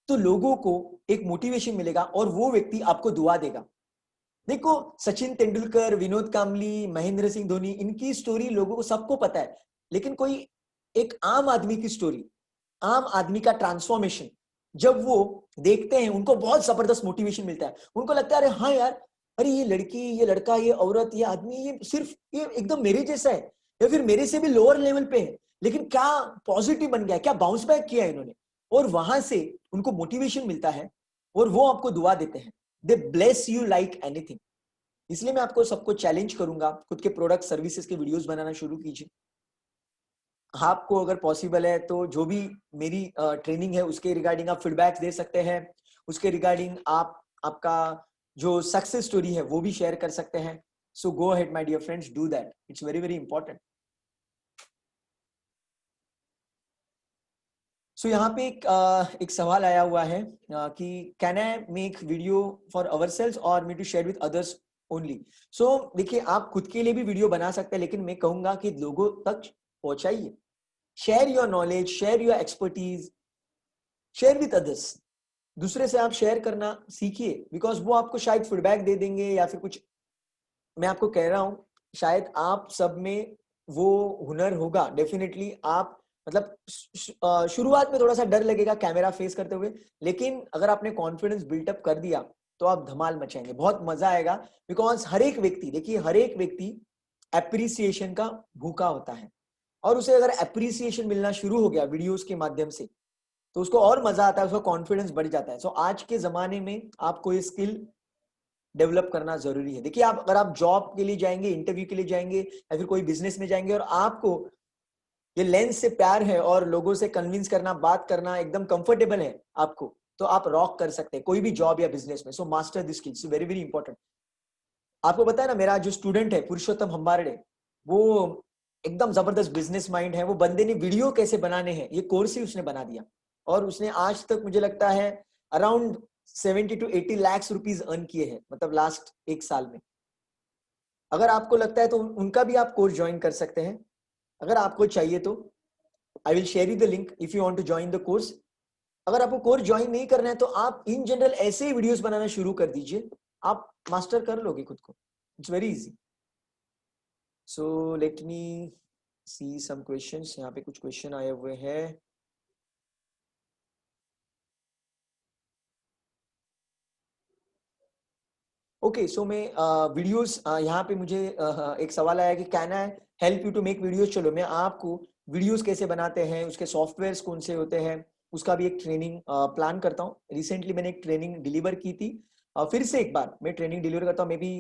तो लोगों को एक मोटिवेशन मिलेगा और वो व्यक्ति आपको दुआ देगा। देखो, सचिन तेंदुलकर, विनोद कांबली, महेंद्र सिंह धोनी, इनकी स्टोरी लोगों को सबको पता है, लेकिन कोई एक आम आदमी की स्टोरी, आम आदमी का ट्रांसफॉर्मेशन जब वो देखते हैं, उनको बहुत जबरदस्त मोटिवेशन मिलता है। उनको लगता है अरे हाँ यार, अरे ये लड़की, ये लड़का, ये औरत, ये आदमी, ये सिर्फ ये एकदम मेरे जैसा है या फिर मेरे से भी लोअर लेवल पे है, लेकिन क्या पॉजिटिव बन गया, क्या बाउंस बैक किया इन्होंने। और वहां से उनको मोटिवेशन मिलता है और वो आपको दुआ देते हैं। दे ब्लेस यू लाइक एनीथिंग। इसलिए मैं आपको सबको चैलेंज करूंगा, खुद के प्रोडक्ट सर्विसेज के वीडियोस बनाना शुरू कीजिए। आपको अगर पॉसिबल है तो जो भी मेरी ट्रेनिंग है उसके रिगार्डिंग आप फीडबैक दे सकते हैं। उसके रिगार्डिंग आप आपका जो सक्सेस स्टोरी है वो भी शेयर कर सकते हैं। So go ahead my dear friends, do that, it's very very important. So यहाँ पे एक सवाल आया हुआ है कि can I make video for ourselves और me to share with others only. So देखिए, आप खुद के लिए भी वीडियो बना सकते हैं, लेकिन मैं कहूंगा कि लोगों तक पहुंचाइए। Share your knowledge, share your expertise, share with others. दूसरे से आप शेयर करना सीखिए, बिकॉज वो आपको शायद फीडबैक दे देंगे या फिर कुछ। मैं आपको कह रहा हूं, शायद आप सब में वो हुनर होगा डेफिनेटली। आप मतलब शुरुआत में थोड़ा सा डर लगेगा कैमरा फेस करते हुए, लेकिन अगर आपने कॉन्फिडेंस बिल्टअप कर दिया तो आप धमाल मचाएंगे, बहुत मजा आएगा। बिकॉज हर एक व्यक्ति, देखिए हर एक व्यक्ति एप्रिसिएशन का भूखा होता है, और उसे अगर एप्रिसिएशन मिलना शुरू हो गया वीडियोस के माध्यम से तो उसको और मजा आता है, उसका कॉन्फिडेंस बढ़ जाता है। सो आज के जमाने में आपको ये स्किल डेवलप करना जरूरी है। देखिए, आप अगर आप जॉब के लिए जाएंगे, इंटरव्यू के लिए जाएंगे या फिर कोई बिजनेस में जाएंगे और आपको ये लेंस से प्यार है और लोगों से कन्विंस करना, बात करना एकदम कंफर्टेबल है आपको, तो आप रॉक कर सकते हैं कोई भी जॉब या बिजनेस में। So master this skills, very very important. आपको पता है ना, मेरा जो स्टूडेंट है पुरुषोत्तम हम्बारडे, वो एकदम जबरदस्त बिजनेस माइंड है। वो बंदे ने वीडियो कैसे बनाने हैं ये कोर्स ही उसने बना दिया, और उसने आज तक मुझे लगता है around 70 to 80 lakh rupees earn किए हैं, मतलब लास्ट 1 साल में। अगर आपको लगता है तो उनका भी आप कोर्स ज्वाइन कर सकते हैं। अगर आपको चाहिए तो I will share you the link if you want to join the course. अगर आपको कोर्स ज्वाइन नहीं करना है तो आप इन जनरल ऐसे ही वीडियोस बनाना शुरू कर दीजिए, आप मास्टर कर लोगे खुद को। It's very easy. So let me see some questions. यहाँ पे कुछ क्वेश्चन आए हुए हैं। ओके, सो मैं वीडियोस, यहाँ पे मुझे एक सवाल आया कि can I help you to make videos. चलो, मैं आपको वीडियोस कैसे बनाते हैं, उसके सॉफ्टवेयर्स कौन से होते हैं, उसका भी एक ट्रेनिंग प्लान करता हूँ। रिसेंटली मैंने एक ट्रेनिंग डिलीवर की थी, फिर से एक बार मैं ट्रेनिंग डिलीवर करता हूँ। Maybe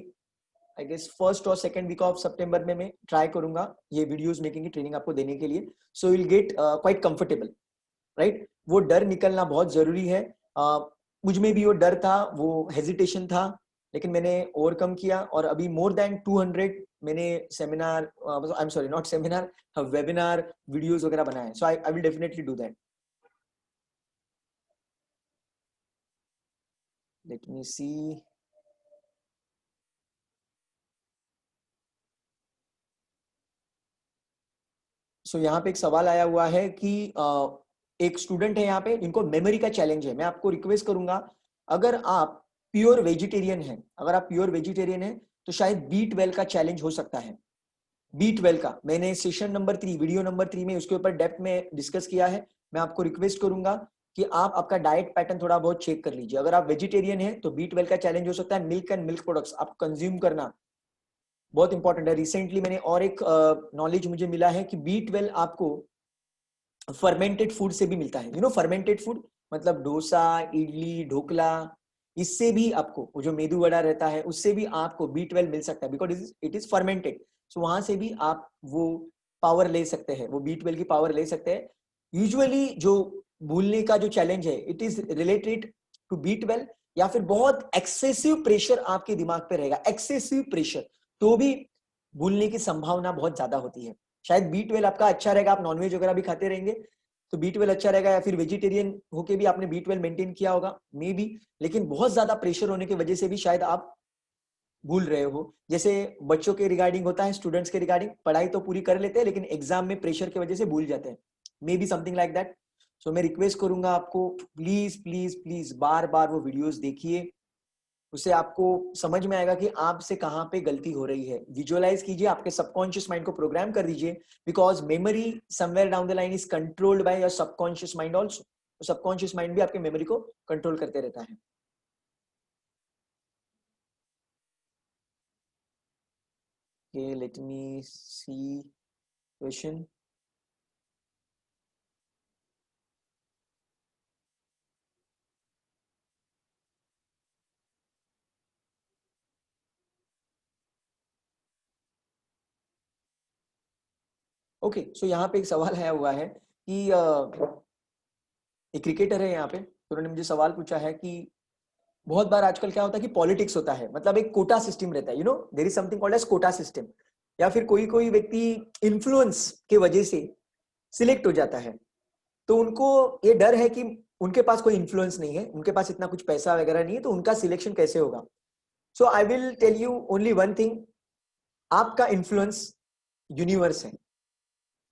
I guess first और सेकंड वीक ऑफ सितंबर में मैं ट्राई करूंगा ये वीडियोस मेकिंग की ट्रेनिंग आपको देने के लिए। So will get quite comfortable, right? वो डर निकलना बहुत जरूरी है। मुझ में भी वो डर था, वो हेजिटेशन था, लेकिन मैंने ओवरकम किया और अभी मोर देन 200 मैंने seminar, I am sorry not seminar, webinar videos वगैरह बनाए। So I will definitely do that. Let me see. So यहाँ पे एक सवाल आया हुआ है कि एक स्टूडेंट है यहाँ पे, इनको मेमोरी का चैलेंज है। मैं आपको रिक्वेस्ट करूंगा, अगर आप प्योर वेजिटेरियन हैं, अगर आप प्योर वेजिटेरियन हैं तो शायद B12 का चैलेंज हो सकता है। B12 का मैंने सेशन नंबर 3, वीडियो नंबर 3 में उसके ऊपर डेप्थ में डिस्कस किया है। मैं आपको रिक्वेस्ट करूंगा कि आप आपका डाइट पैटर्न थोड़ा बहुत चेक कर लीजिए। अगर आप वेजिटेरियन हैं तो B12 का चैलेंज हो सकता है। मिल्क एंड मिल्क प्रोडक्ट्स आप कंज्यूम करना बहुत इंपॉर्टेंट है। रिसेंटली मैंने और एक नॉलेज मुझे मिला है कि B12 आपको फर्मेंटेड फूड से भी मिलता है। फर्मेंटेड फूड मतलब डोसा, इडली, ढोकला, इससे भी आपको, वो जो मेदू वड़ा रहता है उससे भी आपको B12 मिल सकता है, बिकॉज इट इज फर्मेंटेड। सो वहां से भी आप वो पावर ले सकते हैं, वो B12 की पावर ले सकते हैं। यूजुअली जो भूलने का जो चैलेंज है, it is related to B12, या फिर बहुत एक्सेसिव प्रेशर आपके दिमाग पे रहेगा, एक्सेसिव प्रेशर, तो भी भूलने की संभावना बहुत ज्यादा होती है। शायद B12 आपका अच्छा रहेगा, आप नॉनवेज वगैरह भी खाते रहेंगे तो B12 अच्छा रहेगा, या फिर वेजिटेरियन होके भी आपने B12 मेंटेन किया होगा मे बी। लेकिन बहुत ज्यादा प्रेशर होने की वजह से भी शायद आप भूल रहे हो। जैसे बच्चों के रिगार्डिंग होता है, स्टूडेंट्स के रिगार्डिंग, पढ़ाई तो पूरी कर लेते हैं लेकिन एग्जाम में प्रेशर की वजह से भूल जाते हैं, may be something like that. So मैं रिक्वेस्ट करूंगा आपको, प्लीज प्लीज प्लीज बार बार वो वीडियोस देखिए, उससे आपको समझ में आएगा कि आपसे कहाँ पे गलती हो रही है। विजुअलाइज कीजिए, आपके सबकॉन्शियस माइंड को प्रोग्राम कर दीजिए, because memory somewhere down the line is controlled by your subconscious mind also. Subconscious mind भी आपके मेमोरी को कंट्रोल करते रहता है। Okay, let me see question. Okay, so यहाँ पे एक सवाल आया हुआ है कि एक क्रिकेटर है यहाँ पे, तो उन्होंने मुझे सवाल पूछा है कि बहुत बार आजकल क्या होता है कि पॉलिटिक्स होता है, मतलब एक कोटा सिस्टम रहता है, there is something called as quota system. या फिर कोई कोई व्यक्ति इन्फ्लुएंस के वजह से सिलेक्ट हो जाता है, तो उनको ये डर है कि उनके पास कोई इन्फ्लुएंस नहीं है, उनके पास इतना कुछ पैसा वगैरह नहीं है, तो उनका सिलेक्शन कैसे होगा। So I will tell you only one thing, आपका इन्फ्लुएंस यूनिवर्स है।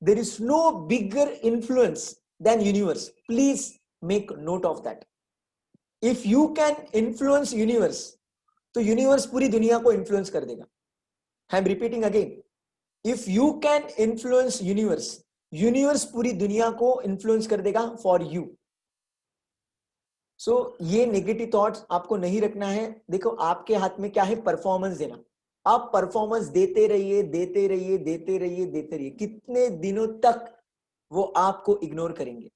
There is no bigger influence than universe, please make note of that. If you can influence universe, तो यूनिवर्स पूरी दुनिया को इन्फ्लुएंस कर देगा। I am repeating again, if you can influence universe, universe पूरी दुनिया को इन्फ्लुएंस कर देगा फॉर यू। सो ये नेगेटिव थॉट्स आपको नहीं रखना है। देखो आपके हाथ में क्या है, परफॉर्मेंस देना। आप परफॉर्मेंस देते रहिए, देते रहिए, देते रहिए, देते रहिए, कितने दिनों तक वो आपको इग्नोर करेंगे।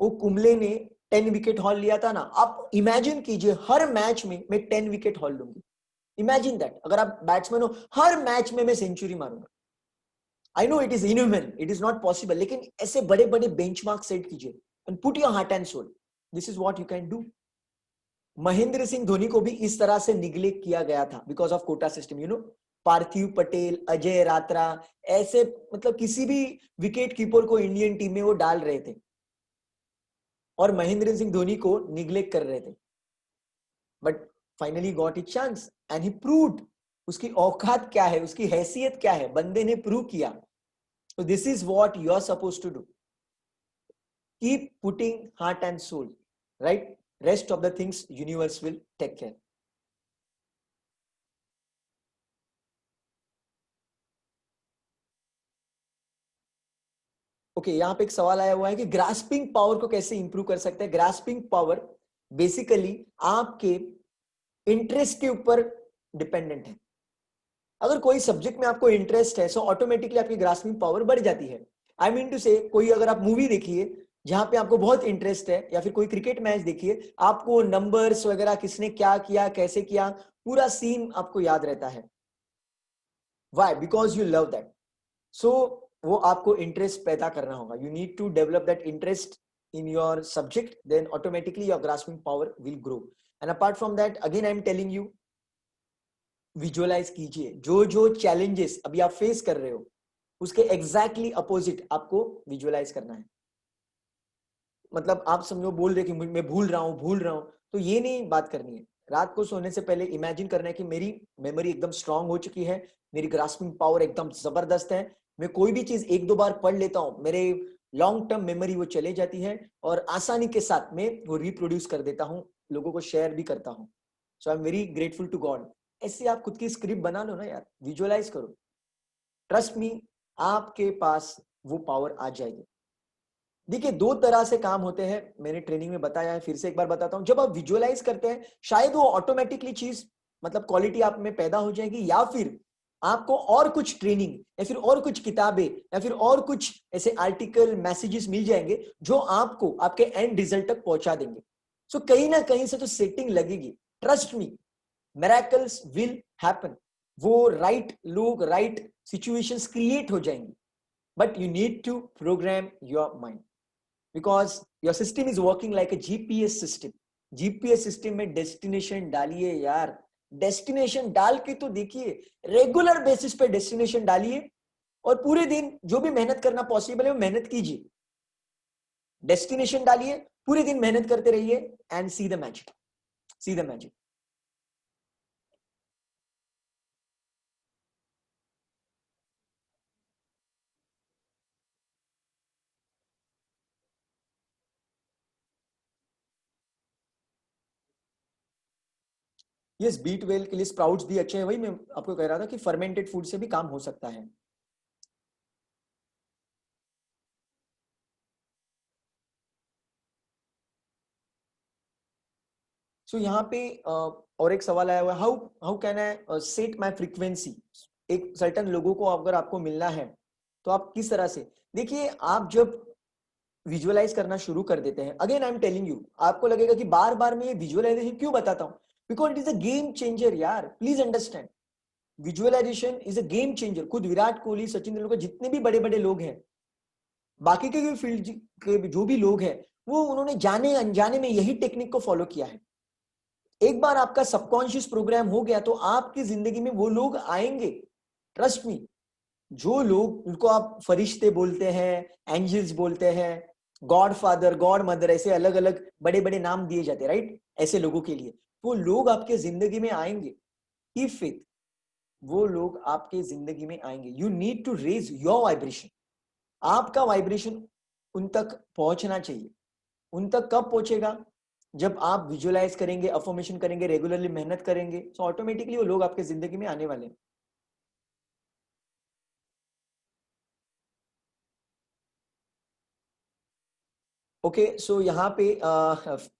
वो कुंबले ने 10 विकेट हॉल लिया था ना, आप इमेजिन कीजिए हर मैच में मैं 10 विकेट हॉल लूंगी। इमेजिन दैट, अगर आप बैट्समैन हो, हर मैच में मैं सेंचुरी मारूंगा। I know it is inhuman, it is not possible, लेकिन ऐसे बड़े बड़े बेंचमार्क सेट कीजिए and put your heart and soul, this is what you can do. Mahendra Singh Dhoni को भी इस तरह से निग्लेक्ट किया गया था because of quota system. Parthiv Patel, Ajay Ratra, ऐसे मतलब किसी भी विकेट कीपर को इंडियन टीम में वो डाल रहे थे और महेंद्र सिंह धोनी को निग्लेक्ट कर रहे थे, but finally got it chance and he proved उसकी औकात क्या है, उसकी हैसियत क्या है, बंदे ने प्रूव किया। So this is what you are supposed to do. Keep putting heart and soul, right? Rest of the things universe will take care. Okay, यहाँ पे एक सवाल आया हुआ है कि ग्रास्पिंग पावर को कैसे इंप्रूव कर सकते हैं। ग्रास्पिंग पावर बेसिकली आपके इंटरेस्ट के ऊपर डिपेंडेंट है। अगर कोई सब्जेक्ट में आपको इंटरेस्ट है, सो ऑटोमेटिकली आपकी ग्रास्पिंग पावर बढ़ जाती है। आई मीन टू से, कोई अगर आप मूवी देखिए जहां पे आपको बहुत इंटरेस्ट है, या फिर कोई क्रिकेट मैच देखिए, आपको नंबर्स वगैरह, किसने क्या किया, कैसे किया, पूरा सीन आपको याद रहता है। Why? Because you love that. So वो आपको इंटरेस्ट पैदा करना होगा, you need to develop that interest in your subject, then automatically your grasping power will grow. And apart from that, again I am telling you, visualise कीजिए जो जो चैलेंजेस अभी आप फेस कर रहे हो उसके एग्जैक्टली अपोजिट आपको विजुअलाइज करना है. मतलब आप समझो बोल रहे कि मैं भूल रहा हूं, तो ये नहीं बात करनी है. रात को सोने से पहले इमेजिन करना है कि मेरी मेमोरी एकदम स्ट्रांग हो चुकी है, मेरी ग्रास्पिंग पावर एकदम जबरदस्त है, मैं कोई भी चीज एक दो बार पढ़ लेता हूं, मेरे लॉन्ग टर्म मेमोरी वो चले जाती है और आसानी के साथ मैं वो रिप्रोड्यूस कर देता हूं, लोगों को शेयर भी करता हूं. So I am very grateful to God. ऐसे आप खुद की स्क्रिप्ट बना लो ना यार, विजुअलाइज करो. ट्रस्ट मी, आपके पास वो पावर आ जाएगी. देखिए दो तरह से काम होते हैं, मैंने ट्रेनिंग में बताया है, फिर से एक बार बताता हूं. जब आप विजुअलाइज करते हैं शायद वो ऑटोमेटिकली चीज मतलब क्वालिटी आप में पैदा हो जाएगी, या फिर आपको और कुछ ट्रेनिंग या फिर और कुछ किताबें या फिर और कुछ ऐसे आर्टिकल मैसेजेस मिल जाएंगे जो आपको आपके एंड रिजल्ट तक पहुंचा देंगे. सो कहीं ना कहीं से तो सेटिंग लगेगी. Trust me, miracles will happen. वो राइट लोग राइट सिचुएशंस क्रिएट हो जाएंगी. But you need to program your mind, because your system is working like a GPS system. GPS system में डेस्टिनेशन डालिए यार, डेस्टिनेशन डाल के तो देखिए, रेगुलर बेसिस पे डेस्टिनेशन डालिए और पूरे दिन जो भी मेहनत करना पॉसिबल है वो मेहनत कीजिए. डेस्टिनेशन डालिए, पूरे दिन मेहनत करते रहिए and see the magic, see the magic. Yes, B12 के लिए स्प्राउट्स भी अच्छे हैं. वही मैं आपको कह रहा था कि फर्मेंटेड फूड से भी काम हो सकता है. सो यहाँ पे और एक सवाल आया हुआ है, how how can I set my frequency. एक सर्टन लोगों को अगर आपको मिलना है तो आप किस तरह से, देखिए आप जब विजुअलाइज करना शुरू कर देते हैं, again I am telling you, आपको लगेगा कि बार बार मैं ये विजुअलाइजेशन क्यों बताता हूं, because it is a game changer यार. Please understand, visualisation is a game changer. खुद विराट कोहली, सचिन तेंदुलकर, जितने भी बड़े बड़े लोग हैं, बाकी के भी फील्ड के जो भी लोग हैं, वो उन्होंने जाने अनजाने में यही टेक्निक को फॉलो किया है. एक बार आपका सबकॉन्शियस प्रोग्राम हो गया तो आपकी जिंदगी में वो लोग आएंगे. ट्रस्ट मी, जो लोग, उनको आप फरिश्ते बोलते हैं, एंजल्स बोलते हैं, गॉड फादर, गॉड मदर, ऐसे अलग अलग बड़े बड़े नाम दिए जाते हैं, राइट, ऐसे लोगों के लिए, वो लोग आपके जिंदगी में आएंगे. कीप फेथ, वो लोग आपके जिंदगी में आएंगे. You need to raise your vibration. आपका वाइब्रेशन उन तक पहुंचना चाहिए. उन तक कब पहुंचेगा? जब आप विजुअलाइज करेंगे, अफर्मेशन करेंगे, रेगुलरली मेहनत करेंगे, तो ऑटोमेटिकली वो लोग आपके जिंदगी में आने वाले हैं. ओके, सो यहाँ पे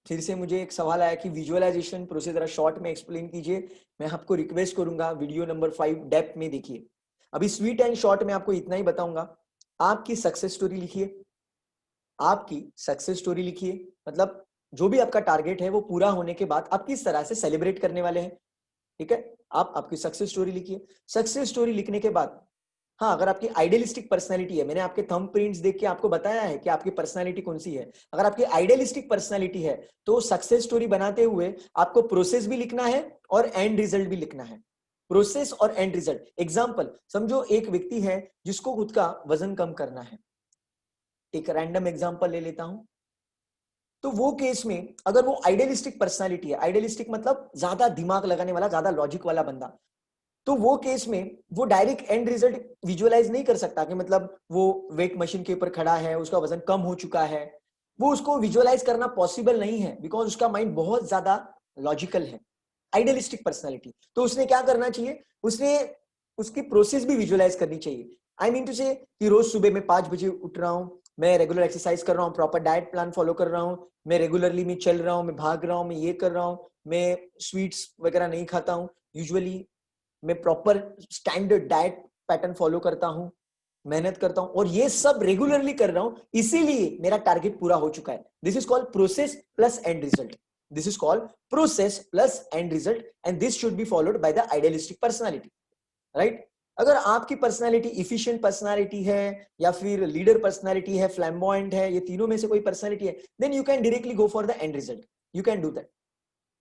फिर से मुझे एक सवाल आया कि विजुअलाइजेशन प्रोसेस जरा शॉर्ट में एक्सप्लेन कीजिए. मैं आपको रिक्वेस्ट करूंगा वीडियो नंबर 5 डेप्थ में देखिए. अभी स्वीट एंड शॉर्ट में आपको इतना ही बताऊंगा. आपकी सक्सेस स्टोरी लिखिए, आपकी सक्सेस स्टोरी लिखिए. मतलब जो भी आपका टारगेट है वो पूरा होने के बाद आप किस तरह से सेलिब्रेट करने वाले हैं. ठीक है, आप आपकी सक्सेस स्टोरी लिखिए. सक्सेस स्टोरी लिखने के बाद, हाँ, अगर आपकी आइडियलिस्टिक पर्सनालिटी है, मैंने आपके थंब प्रिंट्स देख के आपको बताया है कि आपकी पर्सनालिटी कौन सी है. अगर आपकी आइडियलिस्टिक पर्सनालिटी है तो सक्सेस स्टोरी बनाते हुए आपको प्रोसेस भी लिखना है और एंड रिजल्ट भी लिखना है. प्रोसेस और एंड रिजल्ट. एग्जाम्पल समझो, एक व्यक्ति है जिसको खुद का वजन कम करना है. एक रैंडम एग्जाम्पल ले लेता हूं. तो वो केस में अगर वो आइडियलिस्टिक पर्सनालिटी है, आइडियलिस्टिक मतलब ज्यादा दिमाग लगाने वाला, ज्यादा लॉजिक वाला बंदा, तो वो केस में वो डायरेक्ट एंड रिजल्ट विजुअलाइज नहीं कर सकता कि मतलब वो वेट मशीन के ऊपर खड़ा है, उसका वजन कम हो चुका है. वो उसको विजुअलाइज करना पॉसिबल नहीं है, बिकॉज उसका माइंड बहुत ज्यादा लॉजिकल है, आइडियलिस्टिक पर्सनालिटी. तो उसने क्या करना चाहिए, उसने उसकी प्रोसेस भी विजुअलाइज करनी चाहिए. आई मीन टू से कि रोज सुबह मैं 5 बजे उठ रहा हूँ, मैं रेगुलर एक्सरसाइज कर रहा हूँ, प्रॉपर डाइट प्लान फॉलो कर रहा हूँ, मैं रेगुलरली मैं चल रहा हूँ, मैं भाग रहा हूँ, मैं ये कर रहा हूँ, मैं स्वीट्स वगैरह नहीं खाता हूँ यूजुअली, मैं proper standard diet pattern follow करता हूं, मेहनत करता हूं और ये सब रेगुलरली कर रहा हूं, इसीलिए मेरा टारगेट पूरा हो चुका है. This is called process plus and result. This is called process plus and result, and this should be followed by the idealistic personality, right. अगर आपकी पर्सनालिटी इफिशिएंट पर्सनालिटी है या फिर लीडर पर्सनालिटी है, फ्लैम्बॉयंट है, ये तीनों में से कोई पर्सनालिटी है, then you can directly go for the end result, you can do that.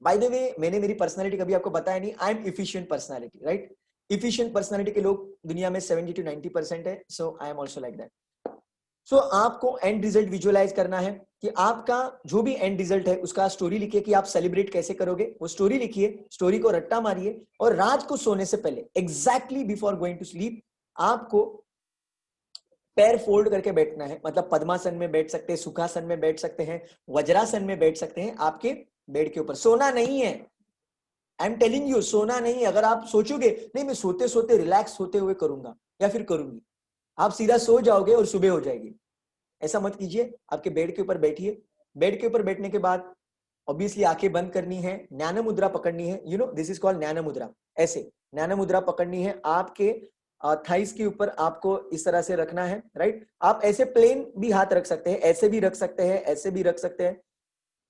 By the way, मैंने मेरी पर्सनालिटी कभी आपको बताया नहीं, I am efficient personality, right? Efficient personality के लोग दुनिया में 70 to 90% है, so I am also like that. So आपको एंड रिजल्ट विजुअलाइज करना है कि आपका जो भी एंड रिजल्ट है उसका स्टोरी लिखिए कि आप सेलिब्रेट कैसे करोगे, वो स्टोरी लिखिए, स्टोरी को रट्टा मारिए, और रात को सोने से पहले exactly before going to sleep आपको पैर फोल्ड करके बैठना है। मतलब पद्मासन में बैठ सकते हैं, सुखासन में बैठ सकते हैं, वज्रासन में बैठ सकते हैं, आपके बेड के ऊपर। सोना नहीं है, आई एम टेलिंग यू, सोना नहीं। अगर आप सोचोगे नहीं मैं सोते सोते रिलैक्स होते हुए करूंगा या फिर करूंगी, आप सीधा सो जाओगे और सुबह हो जाएगी। ऐसा मत कीजिए, आपके बेड के ऊपर बैठिए। बेड के ऊपर बैठने के बाद ऑब्वियसली आंखें बंद करनी है, ज्ञान मुद्रा पकड़नी है, you know this is called ज्ञान मुद्रा। ऐसे ज्ञान मुद्रा पकड़नी है, आपके थाइस के ऊपर आपको इस तरह से रखना है, राइट? आप ऐसे प्लेन भी हाथ रख सकते हैं, ऐसे भी रख सकते हैं, ऐसे भी रख सकते हैं,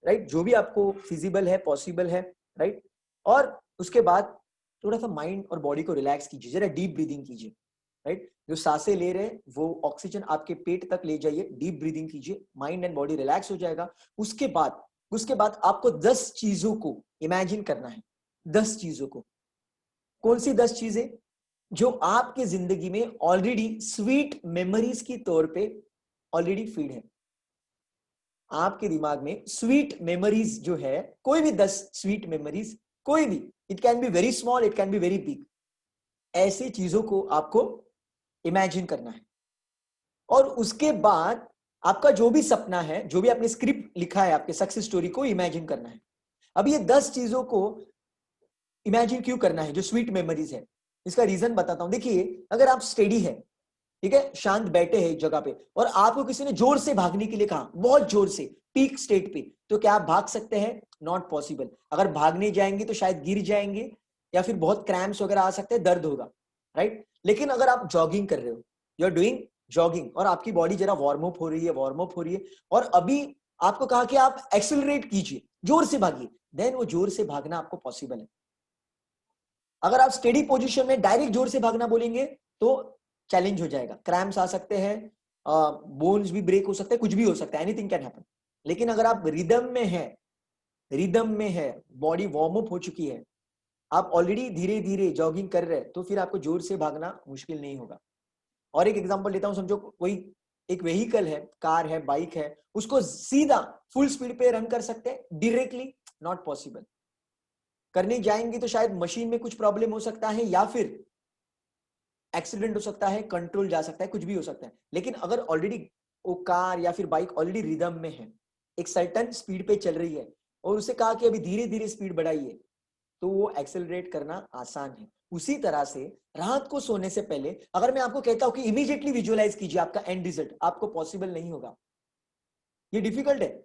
राइट? जो भी आपको फिजिबल है, पॉसिबल है, राइट? और उसके बाद थोड़ा सा माइंड और बॉडी को रिलैक्स कीजिए, जरा डीप ब्रीदिंग कीजिए, राइट? जो सांसें ले रहे हैं वो ऑक्सीजन आपके पेट तक ले जाइए, डीप ब्रीदिंग कीजिए, माइंड एंड बॉडी रिलैक्स हो जाएगा। उसके बाद आपको 10 चीजों को इमेजिन करना है। 10 चीजों को, कौन सी 10 चीजें? जो आपके जिंदगी में ऑलरेडी स्वीट मेमोरीज की तौर पे ऑलरेडी फीड है। आपके दिमाग में स्वीट मेमोरीज जो है, कोई भी 10 स्वीट मेमोरीज, कोई भी, it can be very small, it can be very big, ऐसी चीजों को आपको इमेजिन करना है। और उसके बाद आपका जो भी सपना है, जो भी आपने स्क्रिप्ट लिखा है, आपके सक्सेस स्टोरी को इमेजिन करना है। अब ये 10 चीजों को इमेजिन क्यों करना है, जो स्वीट मेमोरीज है? इसका रीजन बताता हूं। देखिए, अगर आप स्टेडी है, ठीक है, शांत बैठे हैं एक जगह पे, और आपको किसी ने जोर से भागने के लिए कहा, बहुत जोर से, पीक स्टेट पे, तो क्या आप भाग सकते हैं? Not possible. अगर भागने जाएंगे तो शायद गिर जाएंगे या फिर बहुत क्रैम्प्स वगैरह आ सकते हैं, दर्द होगा, राइट? लेकिन अगर आप जॉगिंग कर रहे हो, यू आर डूइंग जॉगिंग, और आपकी बॉडी जरा वार्म अप हो रही है, वार्म अप हो रही है, और अभी आपको कहा कि आप एक्सेलरेट कीजिए, जोर से भागिए, देन वो जोर से भागना आपको पॉसिबल है। अगर आप स्टेडी पोजीशन में डायरेक्ट जोर से भागना बोलेंगे तो चैलेंज हो जाएगा, क्रैम्प्स आ सकते हैं, बोन्स भी ब्रेक हो सकते हैं, कुछ भी हो सकता है, एनीथिंग कैन हैपन। लेकिन अगर आप रिदम में है, बॉडी वार्म अप हो चुकी है, आप ऑलरेडी धीरे धीरे जॉगिंग कर रहे हैं, तो फिर आपको जोर से भागना मुश्किल नहीं होगा। और एक एग्जांपल लेता हूं, समझो कोई एक व्हीकल है, कार है, बाइक है, उसको सीधा फुल स्पीड पे रन कर सकते हैं डायरेक्टली? Not possible. करने जाएंगे तो शायद मशीन में कुछ प्रॉब्लम हो सकता है, या फिर एक्सीडेंट हो सकता है, कंट्रोल जा सकता है, कुछ भी हो सकता है। लेकिन अगर ऑलरेडी वो कार या फिर बाइक ऑलरेडी रिदम में है, एक सर्टेन स्पीड पे चल रही है, और उसे कहा कि अभी धीरे धीरे स्पीड बढ़ाइए, तो वो एक्सेलरेट करना आसान है। उसी तरह से रात को सोने से पहले अगर मैं आपको कहता हूं कि इमीडिएटली विजुअलाइज कीजिए आपका एंड रिजल्ट, आपको पॉसिबल नहीं होगा, ये डिफिकल्ट है।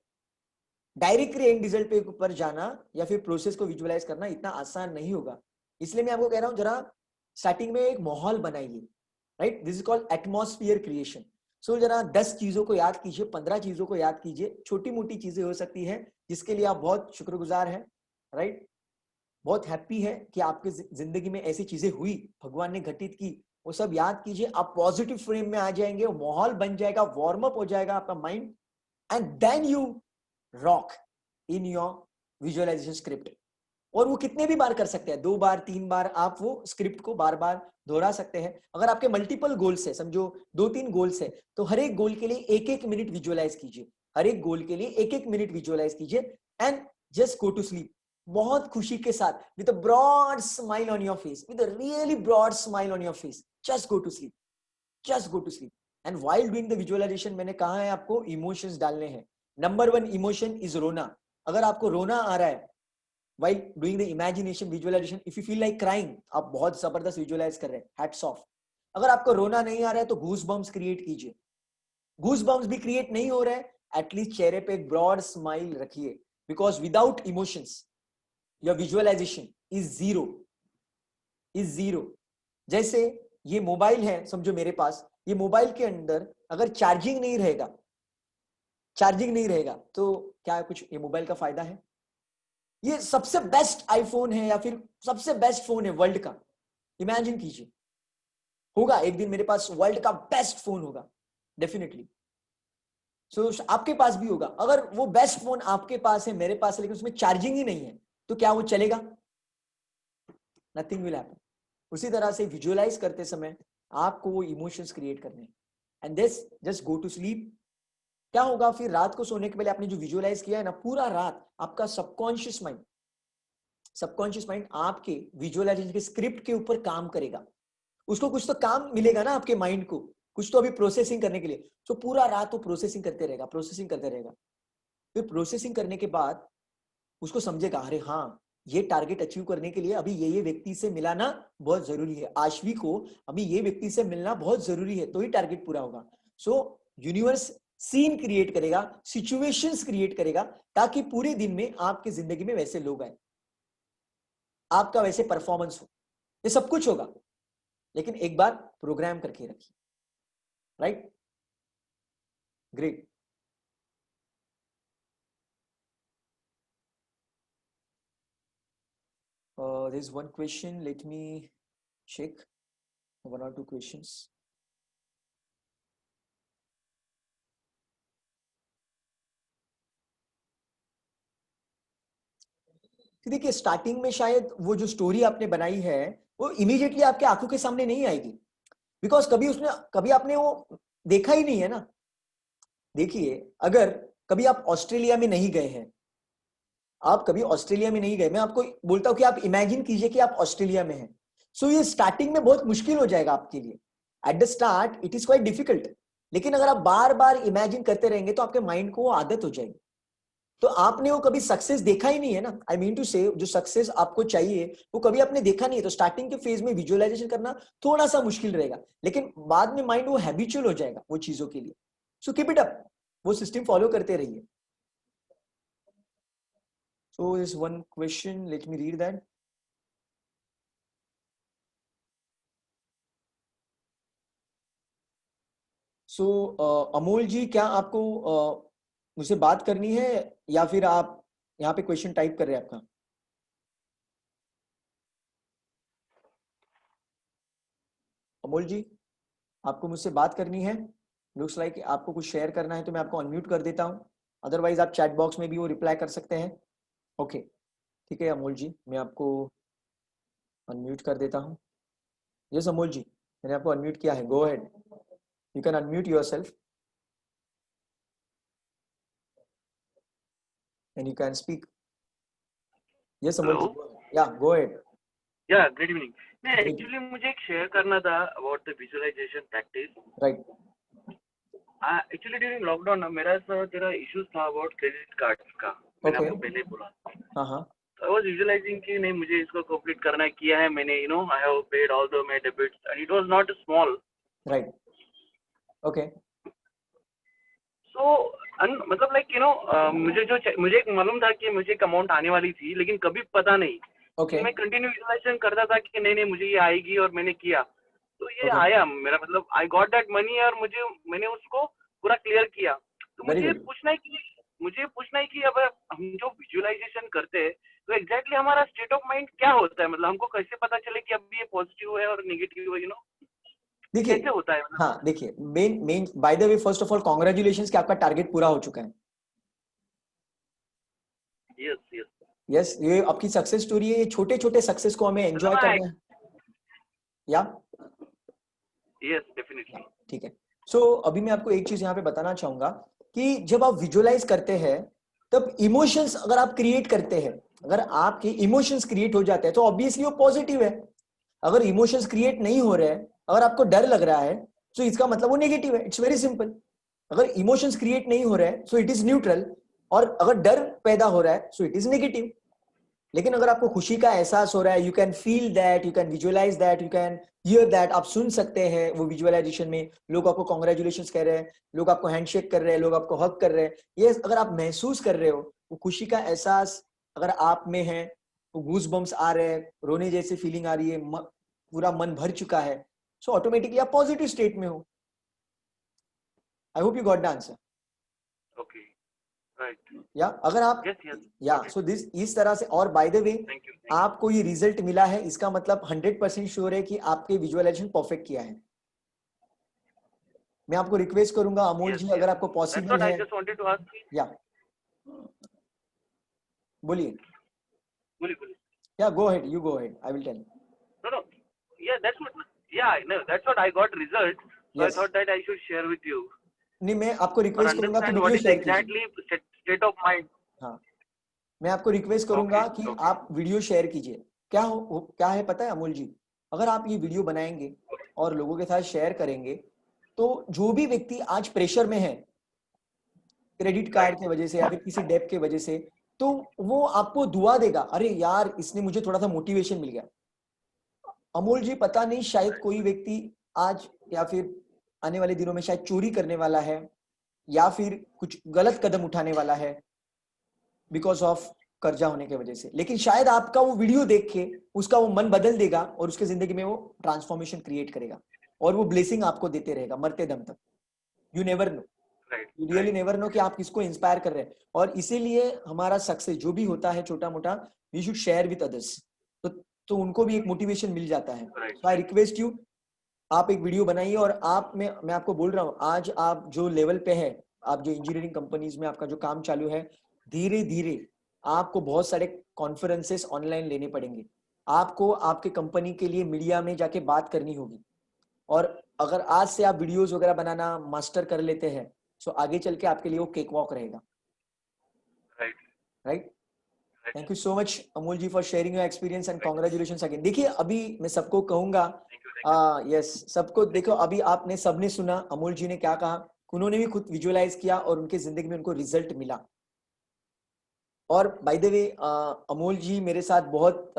डायरेक्टली एंड रिजल्ट पे ऊपर जाना या फिर प्रोसेस को विजुअलाइज करना इतना आसान नहीं होगा। इसलिए मैं आपको कह रहा हूं, जरा स्टार्टिंग में एक माहौल बनाइए, right? This is called atmosphere creation. So जरा 10 चीजों को याद कीजिए, 15 चीजों को याद कीजिए, छोटी मोटी चीजें हो सकती है जिसके लिए आप बहुत शुक्रगुजार हैं, राइट? बहुत हैप्पी है कि आपके जिंदगी में ऐसी चीजें हुई, भगवान ने घटित की, वो सब याद कीजिए। आप पॉजिटिव फ्रेम में आ जाएंगे, माहौल बन जाएगा, वार्म अप हो जाएगा आपका mind, and then you rock in your visualisation script. और वो कितने भी बार कर सकते हैं, 2 बार 3 बार आप वो स्क्रिप्ट को बार बार दोहरा सकते हैं। अगर आपके मल्टीपल गोल्स है, समझो 2-3 गोल्स है, तो हर एक गोल के लिए 1-1 मिनट विजुअलाइज कीजिए, हर एक गोल के लिए 1-1 मिनट विजुअलाइज कीजिए, and just go to sleep बहुत खुशी के साथ, with a broad smile on your face, with a really broad smile on your face, just go to sleep, just go to sleep. And while doing the visualisation मैंने कहा है आपको इमोशंस डालने हैं। नंबर 1 इमोशन इज रोना। अगर आपको रोना आ रहा है while doing the imagination visualization, if you feel like crying, आप बहुत जबरदस्त विजुअलाइज कर रहे हैं, hats off। अगर आपको रोना नहीं आ रहा है तो गूस बम्स क्रिएट कीजिए। गूस बम्स भी क्रिएट नहीं हो रहा है, एटलीस्ट चेहरे पे एक ब्रॉड स्माइल रखिए, because without emotions your visualisation is zero. जैसे ये मोबाइल है, समझो मेरे पास, ये मोबाइल के अंदर अगर चार्जिंग नहीं रहेगा तो क्या कुछ ये मोबाइल का फायदा है? ये सबसे बेस्ट आईफोन है या फिर सबसे बेस्ट फोन है वर्ल्ड का, इमेजिन कीजिए, होगा एक दिन मेरे पास वर्ल्ड का बेस्ट फोन होगा, डेफिनेटली। सो आपके पास भी होगा। अगर वो बेस्ट फोन आपके पास है, मेरे पास है, लेकिन उसमें चार्जिंग ही नहीं है, तो क्या वो चलेगा? Nothing will happen. उसी तरह से विजुअलाइज करते समय आपको वो इमोशंस क्रिएट करने हैं, and this just go to sleep. क्या होगा फिर? रात को सोने के पहले आपने जो विजुअलाइज किया है ना, पूरा रात आपका सबकॉन्शियस माइंड आपके विजुअलाइजेशन के स्क्रिप्ट के ऊपर काम करेगा। उसको कुछ तो काम मिलेगा ना आपके माइंड को, कुछ तो अभी प्रोसेसिंग करने के लिए। तो पूरा रात वो प्रोसेसिंग करते रहेगा। फिर प्रोसेसिंग करने के बाद उसको समझेगा, अरे हाँ, ये टारगेट अचीव करने के लिए अभी ये व्यक्ति से मिलाना बहुत जरूरी है, आश्वी को अभी ये व्यक्ति से मिलना बहुत जरूरी है, तो ही टारगेट पूरा होगा। सो यूनिवर्स सीन क्रिएट करेगा, सिचुएशंस क्रिएट करेगा, ताकि पूरे दिन में आपकी जिंदगी में वैसे लोग आए, आपका वैसे परफॉर्मेंस हो। ये सब कुछ होगा, लेकिन एक बार प्रोग्राम करके रखिए। Right, great. There's one question. Let me check 1 or 2 questions. देखिए, स्टार्टिंग में शायद वो जो स्टोरी आपने बनाई है वो इमीडिएटली आपके आंखों के सामने नहीं आएगी, बिकॉज कभी आपने वो देखा ही नहीं है ना। देखिए, अगर कभी आप ऑस्ट्रेलिया में नहीं गए हैं, मैं आपको बोलता हूं कि आप इमेजिन कीजिए कि आप ऑस्ट्रेलिया में हैं। सो ये स्टार्टिंग में बहुत मुश्किल हो जाएगा आपके लिए। At the start it is quite difficult, लेकिन अगर आप बार बार इमेजिन करते रहेंगे तो आपके माइंड को वो आदत हो जाएगी। तो आपने वो कभी सक्सेस देखा ही नहीं है ना। आई मीन टू से, जो सक्सेस आपको चाहिए वो कभी आपने देखा नहीं है, तो स्टार्टिंग के फेज में विजुअलाइजेशन करना थोड़ा सा मुश्किल रहेगा, लेकिन बाद में माइंड वो हैबिचुअल हो जाएगा वो चीजों के लिए। सो कीप इट अप, वो सिस्टम फॉलो करते रहिए। So this one question, let me read that. So Amol ji, क्या आपको मुझसे बात करनी है, या फिर आप यहाँ पे क्वेश्चन टाइप कर रहे हैं आपका? अमोल जी, आपको मुझसे बात करनी है? लुक्स लाइक आपको कुछ शेयर करना है, तो मैं आपको अनम्यूट कर देता हूँ, अदरवाइज आप चैट बॉक्स में भी वो रिप्लाई कर सकते हैं। ओके, ठीक है अमोल जी, मैं आपको अनम्यूट कर देता हूँ। यस अमोल जी, मैंने आपको अनम्यूट किया है, go ahead, you can unmute yourself and you can speak. Yes Amol ji, yeah go ahead. Yeah good evening. मैं एक्चुअली मुझे एक शेयर करना था about the visualisation practice. Right. Actually during lockdown मेरा जरा इश्यूज था अबाउट क्रेडिट कार्ड्स का, मैंने आपको पहले बोला। हाँ। आई वाज विजुअलाइजिंग कि नहीं मुझे इसको कंप्लीट करना किया है मैंने, you know I have paid all the my debits and it was not small. Right, okay. So मतलब लाइक यू नो मुझे मालूम था कि मुझे एक अमाउंट आने वाली थी, लेकिन कभी पता नहीं। ओके, मैं कंटिन्यू विजुअलाइजेशन करता था कि नहीं मुझे ये आएगी, और मैंने किया तो ये ओके, आया मेरा, मतलब आई गॉट दैट मनी, और मैंने उसको पूरा क्लियर किया। तो वेरी मुझे गुड। पूछना है कि अब हम जो विजुअलाइजेशन करते हैं तो एग्जैक्टली हमारा स्टेट ऑफ माइंड क्या होता है, मतलब हमको कैसे पता चले कि अब ये पॉजिटिव है और नेगेटिव है, यू नो देखिए, कैसे होता है मतलब? हाँ देखिए, main bye the way, first of all congratulation कि आपका टारगेट पूरा हो चुका है। Yes yes. यस, ये आपकी सक्सेस स्टोरी है। ये छोटे छोटे सक्सेस को हमें एंजॉय करना है, या यस डेफिनेटली। ठीक है। सो अभी मैं आपको एक चीज यहाँ पे बताना चाहूंगा कि जब आप विजुअलाइज करते हैं तब इमोशंस अगर आप क्रिएट करते हैं, अगर आपके इमोशंस क्रिएट हो जाते हैं तो ऑब्वियसली वो पॉजिटिव है। अगर इमोशंस क्रिएट नहीं हो रहे हैं, अगर आपको डर लग रहा है, तो इसका मतलब वो नेगेटिव है। It's very simple. अगर इमोशंस क्रिएट नहीं हो रहे हैं सो इट इज न्यूट्रल, और अगर डर पैदा हो रहा है सो इट इज नेगेटिव। लेकिन अगर आपको खुशी का एहसास हो रहा है, you can feel that, you can visualise that, you can hear that, आप सुन सकते हैं वो विजुअलाइजेशन में, लोग आपको कॉन्ग्रेचुलेशन कह रहे हैं, लोग आपको हैंडशेक कर रहे हैं, लोग आपको हक कर रहे हैं, ये अगर आप महसूस कर रहे हो, वो खुशी का एहसास अगर आप में है, तो गूज बम्स आ रहे हैं, रोने जैसी फीलिंग आ रही है, पूरा मन भर चुका है, सो ऑटोमेटिकली आप पॉजिटिव स्टेट में हो। I hope you got the answer. Okay. Right, या अगर आप यस यस, या सो दिस इस तरह से। और bye the way thank you. आपको ये रिजल्ट मिला है, इसका मतलब 100% श्योर है कि आपके विजुअलाइजेशन परफेक्ट किया है। मैं आपको रिक्वेस्ट करूंगा अमोल यस जी, यस, अगर आपको दैट्स पॉसिबल व्हाट आई है। Just wanted to ask. या बोलिए। बोलिए बोलिए। या go ahead, you go ahead, I will tell. No, no. Yeah, that's what. Yeah, I know. That's what I got result. So I yes, thought that I should share with you नहीं मैं आपको or रिक्वेस्ट करूंगा कि understand video what is share कीजिए। exactly state of mind. हाँ, मैं आपको रिक्वेस्ट Okay, करूंगा कि okay, आप वीडियो शेयर कीजिए। क्या है पता है अमोल जी, अगर आप ये वीडियो बनाएंगे और लोगों के साथ शेयर करेंगे, तो जो भी व्यक्ति आज प्रेशर में है क्रेडिट कार्ड right, की वजह से या फिर किसी डेप के वजह से, तो वो आपको दुआ देगा, अरे यार इसने मुझे थोड़ा सा मोटिवेशन मिल गया। अमोल जी पता नहीं शायद कोई व्यक्ति आज या फिर आने वाले दिनों में शायद चोरी करने वाला है या फिर कुछ गलत कदम उठाने वाला है बिकॉज ऑफ कर्जा होने की वजह से, लेकिन शायद आपका वो वीडियो देख के उसका वो मन बदल देगा और उसके जिंदगी में वो ट्रांसफॉर्मेशन क्रिएट करेगा और वो ब्लेसिंग आपको देते रहेगा मरते दम तक। You never know, right, you really right, never know कि आप किसको इंस्पायर कर रहे हैं। और इसीलिए हमारा सक्सेस जो भी होता है छोटा मोटा, we should share with others, तो उनको भी एक मोटिवेशन मिल जाता है। right, so I request you, आप एक वीडियो बनाइए और आप में मैं आपको बोल रहा हूँ, आज आप जो लेवल पे है, आप जो इंजीनियरिंग कंपनीज में आपका जो काम चालू है, धीरे धीरे आपको बहुत सारे कॉन्फ्रेंसेस ऑनलाइन लेने पड़ेंगे। आपको आपके कंपनी के लिए मीडिया में जाके बात करनी होगी। और अगर आज से आप वीडियोस वगैरह बनाना मास्टर कर लेते हैं, सो आगे चल के आपके लिए वो केक वॉक रहेगा। right, right. right. Thank you so much Amol ji for sharing your experience and Thank you, congratulation again. देखिए अभी मैं सबको कहूंगा, thank you, thank you, yes सबको thank देखो, you. अभी आपने सबने सुना अमोल जी ने क्या कहा, उन्होंने भी खुद विजुअलाइज किया और उनके जिंदगी में उनको रिजल्ट मिला। और बाय द वे अमोल जी मेरे साथ बहुत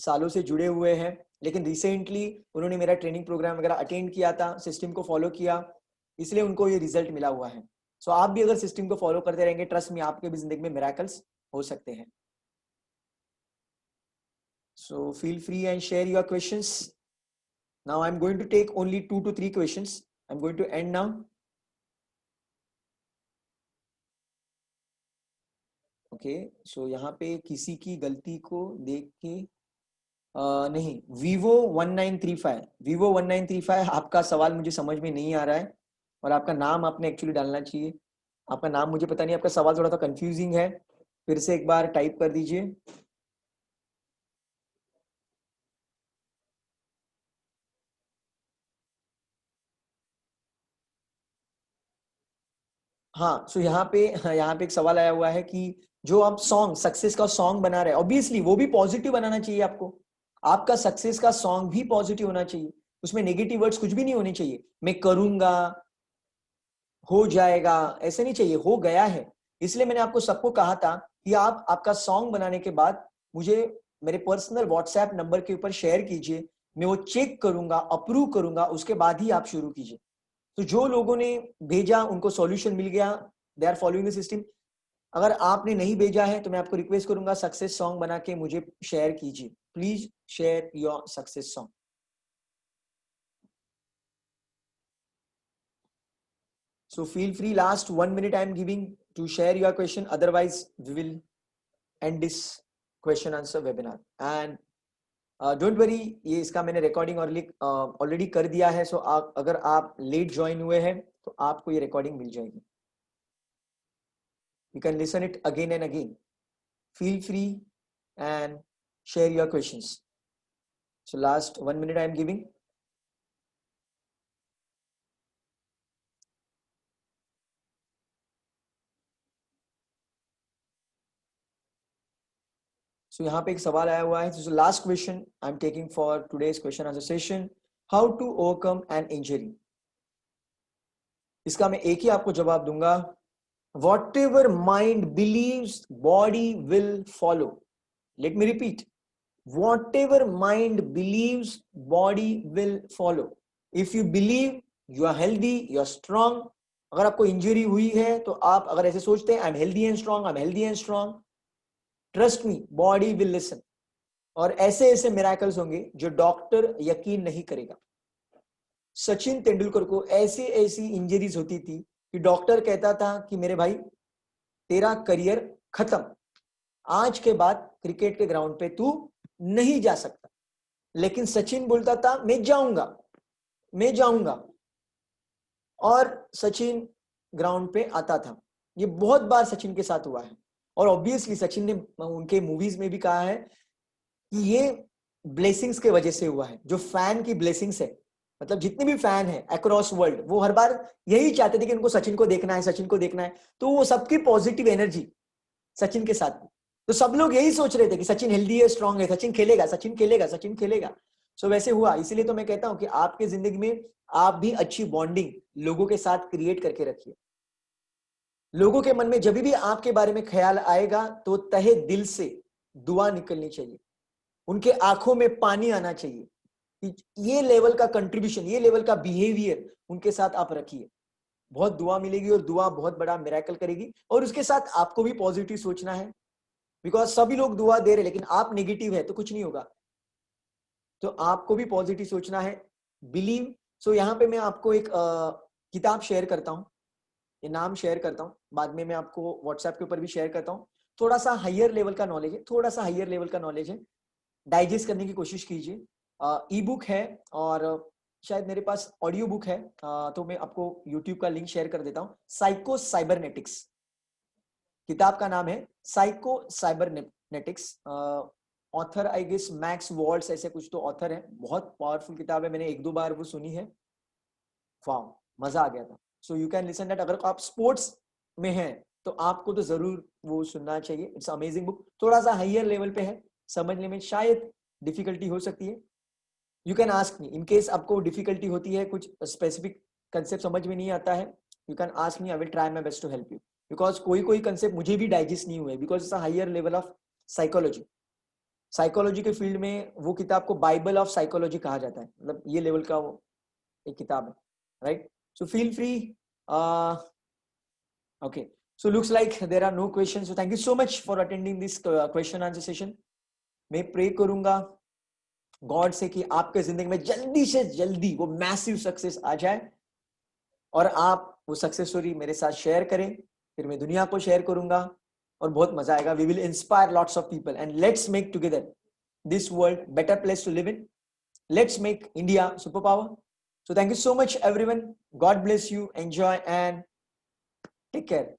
सालों से जुड़े हुए हैं, लेकिन रिसेंटली उन्होंने मेरा ट्रेनिंग प्रोग्राम वगैरह अटेंड किया था, सिस्टम को फॉलो किया, इसलिए उनको ये रिजल्ट मिला हुआ है। सो आप भी अगर सिस्टम को फॉलो करते रहेंगे, ट्रस्ट में आपके भी जिंदगी में मिरेकल्स हो सकते हैं। So feel free and share your questions. Now I'm going to take only 2 to 3 questions. I'm going to end now. Okay, so यहाँ पे किसी की गलती को देख के नहीं, Vivo 1935 आपका सवाल मुझे समझ में नहीं आ रहा है और आपका नाम आपने एक्चुअली डालना चाहिए। आपका नाम मुझे पता नहीं, आपका सवाल थोड़ा सा कंफ्यूजिंग है, फिर से एक बार टाइप कर दीजिए। हाँ, सो यहाँ पे एक सवाल आया हुआ है कि जो आप सॉन्ग सक्सेस का सॉन्ग बना रहे हैं, ऑब्वियसली वो भी पॉजिटिव बनाना चाहिए आपको। आपका सक्सेस का सॉन्ग भी पॉजिटिव होना चाहिए, उसमें नेगेटिव वर्ड्स कुछ भी नहीं होने चाहिए। मैं करूंगा, हो जाएगा, ऐसे नहीं चाहिए, हो गया है। इसलिए मैंने आपको सबको कहा था कि आप आपका सॉन्ग बनाने के बाद मुझे मेरे पर्सनल व्हाट्सएप नंबर के ऊपर शेयर कीजिए, मैं वो चेक करूंगा, अप्रूव करूंगा, उसके बाद ही आप शुरू कीजिए। तो जो लोगों ने भेजा उनको सॉल्यूशन मिल गया, they are following the system. अगर आपने नहीं भेजा है तो मैं आपको रिक्वेस्ट करूंगा सक्सेस सॉन्ग बना के मुझे शेयर कीजिए, please share your success song. So feel free, last 1 minute I am giving to share your question, otherwise we will end this question answer webinar and don't worry, ये इसका मैंने रिकॉर्डिंग ऑलरेडी कर दिया है। सो अगर आप लेट ज्वाइन हुए हैं तो आपको ये रिकॉर्डिंग मिल जाएगी, you can listen it again and again. Feel free and share your questions. So last 1 minute I am giving. So यहाँ पे एक सवाल आया हुआ है, so last question I'm taking for today's question answer session, how to overcome an injury. इसका मैं एक ही आपको जवाब दूंगा, whatever mind believes body will follow. Let me repeat, whatever mind believes body will follow. If you believe you are healthy, you are strong, अगर आपको इंजरी हुई है तो आप अगर ऐसे सोचते हैं आई am healthy and strong, I am healthy and strong, trust me body will listen. और ऐसे ऐसे मिराकल्स होंगे जो डॉक्टर यकीन नहीं करेगा। सचिन तेंदुलकर को ऐसी ऐसी इंजरीज होती थी कि डॉक्टर कहता था कि मेरे भाई तेरा करियर खत्म, आज के बाद क्रिकेट के ग्राउंड पे तू नहीं जा सकता। लेकिन सचिन बोलता था मैं जाऊंगा, मैं जाऊंगा, और सचिन ग्राउंड पे आता था। ये बहुत बार सचिन के साथ हुआ है, और ऑब्वियसली सचिन ने उनके मूवीज में भी कहा है कि ये ब्लेसिंग्स के वजह से हुआ है, जो फैन की ब्लेसिंग्स है। मतलब जितने भी फैन है अक्रॉस वर्ल्ड, वो हर बार यही चाहते थे कि उनको सचिन को देखना है, सचिन को देखना है। तो वो सबकी पॉजिटिव एनर्जी सचिन के साथ, तो सब लोग यही सोच रहे थे कि सचिन हेल्दी है, स्ट्रांग है, सचिन खेलेगा, सचिन खेलेगा, सचिन खेलेगा। सो वैसे हुआ। इसीलिए तो मैं कहता हूं कि आपके जिंदगी में आप भी अच्छी बॉन्डिंग लोगों के साथ क्रिएट करके रखिए। लोगों के मन में जब भी आपके बारे में ख्याल आएगा तो तहे दिल से दुआ निकलनी चाहिए, उनके आंखों में पानी आना चाहिए। ये लेवल का कंट्रीब्यूशन, ये लेवल का बिहेवियर उनके साथ आप रखिए, बहुत दुआ मिलेगी, और दुआ बहुत बड़ा मिरेकल करेगी। और उसके साथ आपको भी पॉजिटिव सोचना है, बिकॉज सभी लोग दुआ दे रहे लेकिन आप नेगेटिव है तो कुछ नहीं होगा। तो आपको भी पॉजिटिव सोचना है, बिलीव। सो यहाँ पे मैं आपको एक किताब शेयर करता हूँ, ये नाम शेयर करता हूँ, बाद में मैं आपको व्हाट्सएप के ऊपर भी शेयर करता हूँ। थोड़ा सा हायर लेवल का नॉलेज है, थोड़ा सा हायर लेवल का नॉलेज है, डाइजेस्ट करने की कोशिश कीजिए। ई बुक है, और शायद मेरे पास ऑडियो बुक है, तो मैं आपको यूट्यूब का लिंक शेयर कर देता हूँ। साइको साइबरनेटिक्स किताब का नाम है, psycho cybernetics. Author I guess Max Waltz, ऐसे कुछ तो ऑथर है। बहुत पावरफुल किताब है, मैंने एक दो बार वो सुनी है, वाह मजा आ गया था। So you can listen that. अगर आप स्पोर्ट्स में हैं तो आपको तो जरूर वो सुनना चाहिए, इट्स अमेजिंग बुक। थोड़ा सा हायर लेवल पे है, समझने में शायद डिफिकल्टी हो सकती है। You can ask me in case आपको डिफिकल्टी होती है, कुछ स्पेसिफिक कंसेप्ट समझ में नहीं आता है, you can ask me, I will try my best to help you. Because कोई कोई कंसेप्ट मुझे भी डाइजेस्ट नहीं हुए, because it's a higher level of psychology. Psychology के फील्ड में वो किताब को बाइबल ऑफ साइकोलॉजी कहा जाता है, मतलब ये लेवल का वो एक किताब है, right. So feel free. Okay, so looks like there are no questions, so thank you so much for attending this question answer session. मैं प्रे करूंगा गॉड से कि आपके जिंदगी में जल्दी से जल्दी वो मैसिव सक्सेस आ जाए, और आप वो सक्सेस स्टोरी मेरे साथ शेयर करें, फिर मैं दुनिया को शेयर करूंगा, और बहुत मजा आएगा। We will inspire lots of people and let's make together this world better place to live in. Let's make India super power. So thank you so much everyone. God bless you. Enjoy and take care.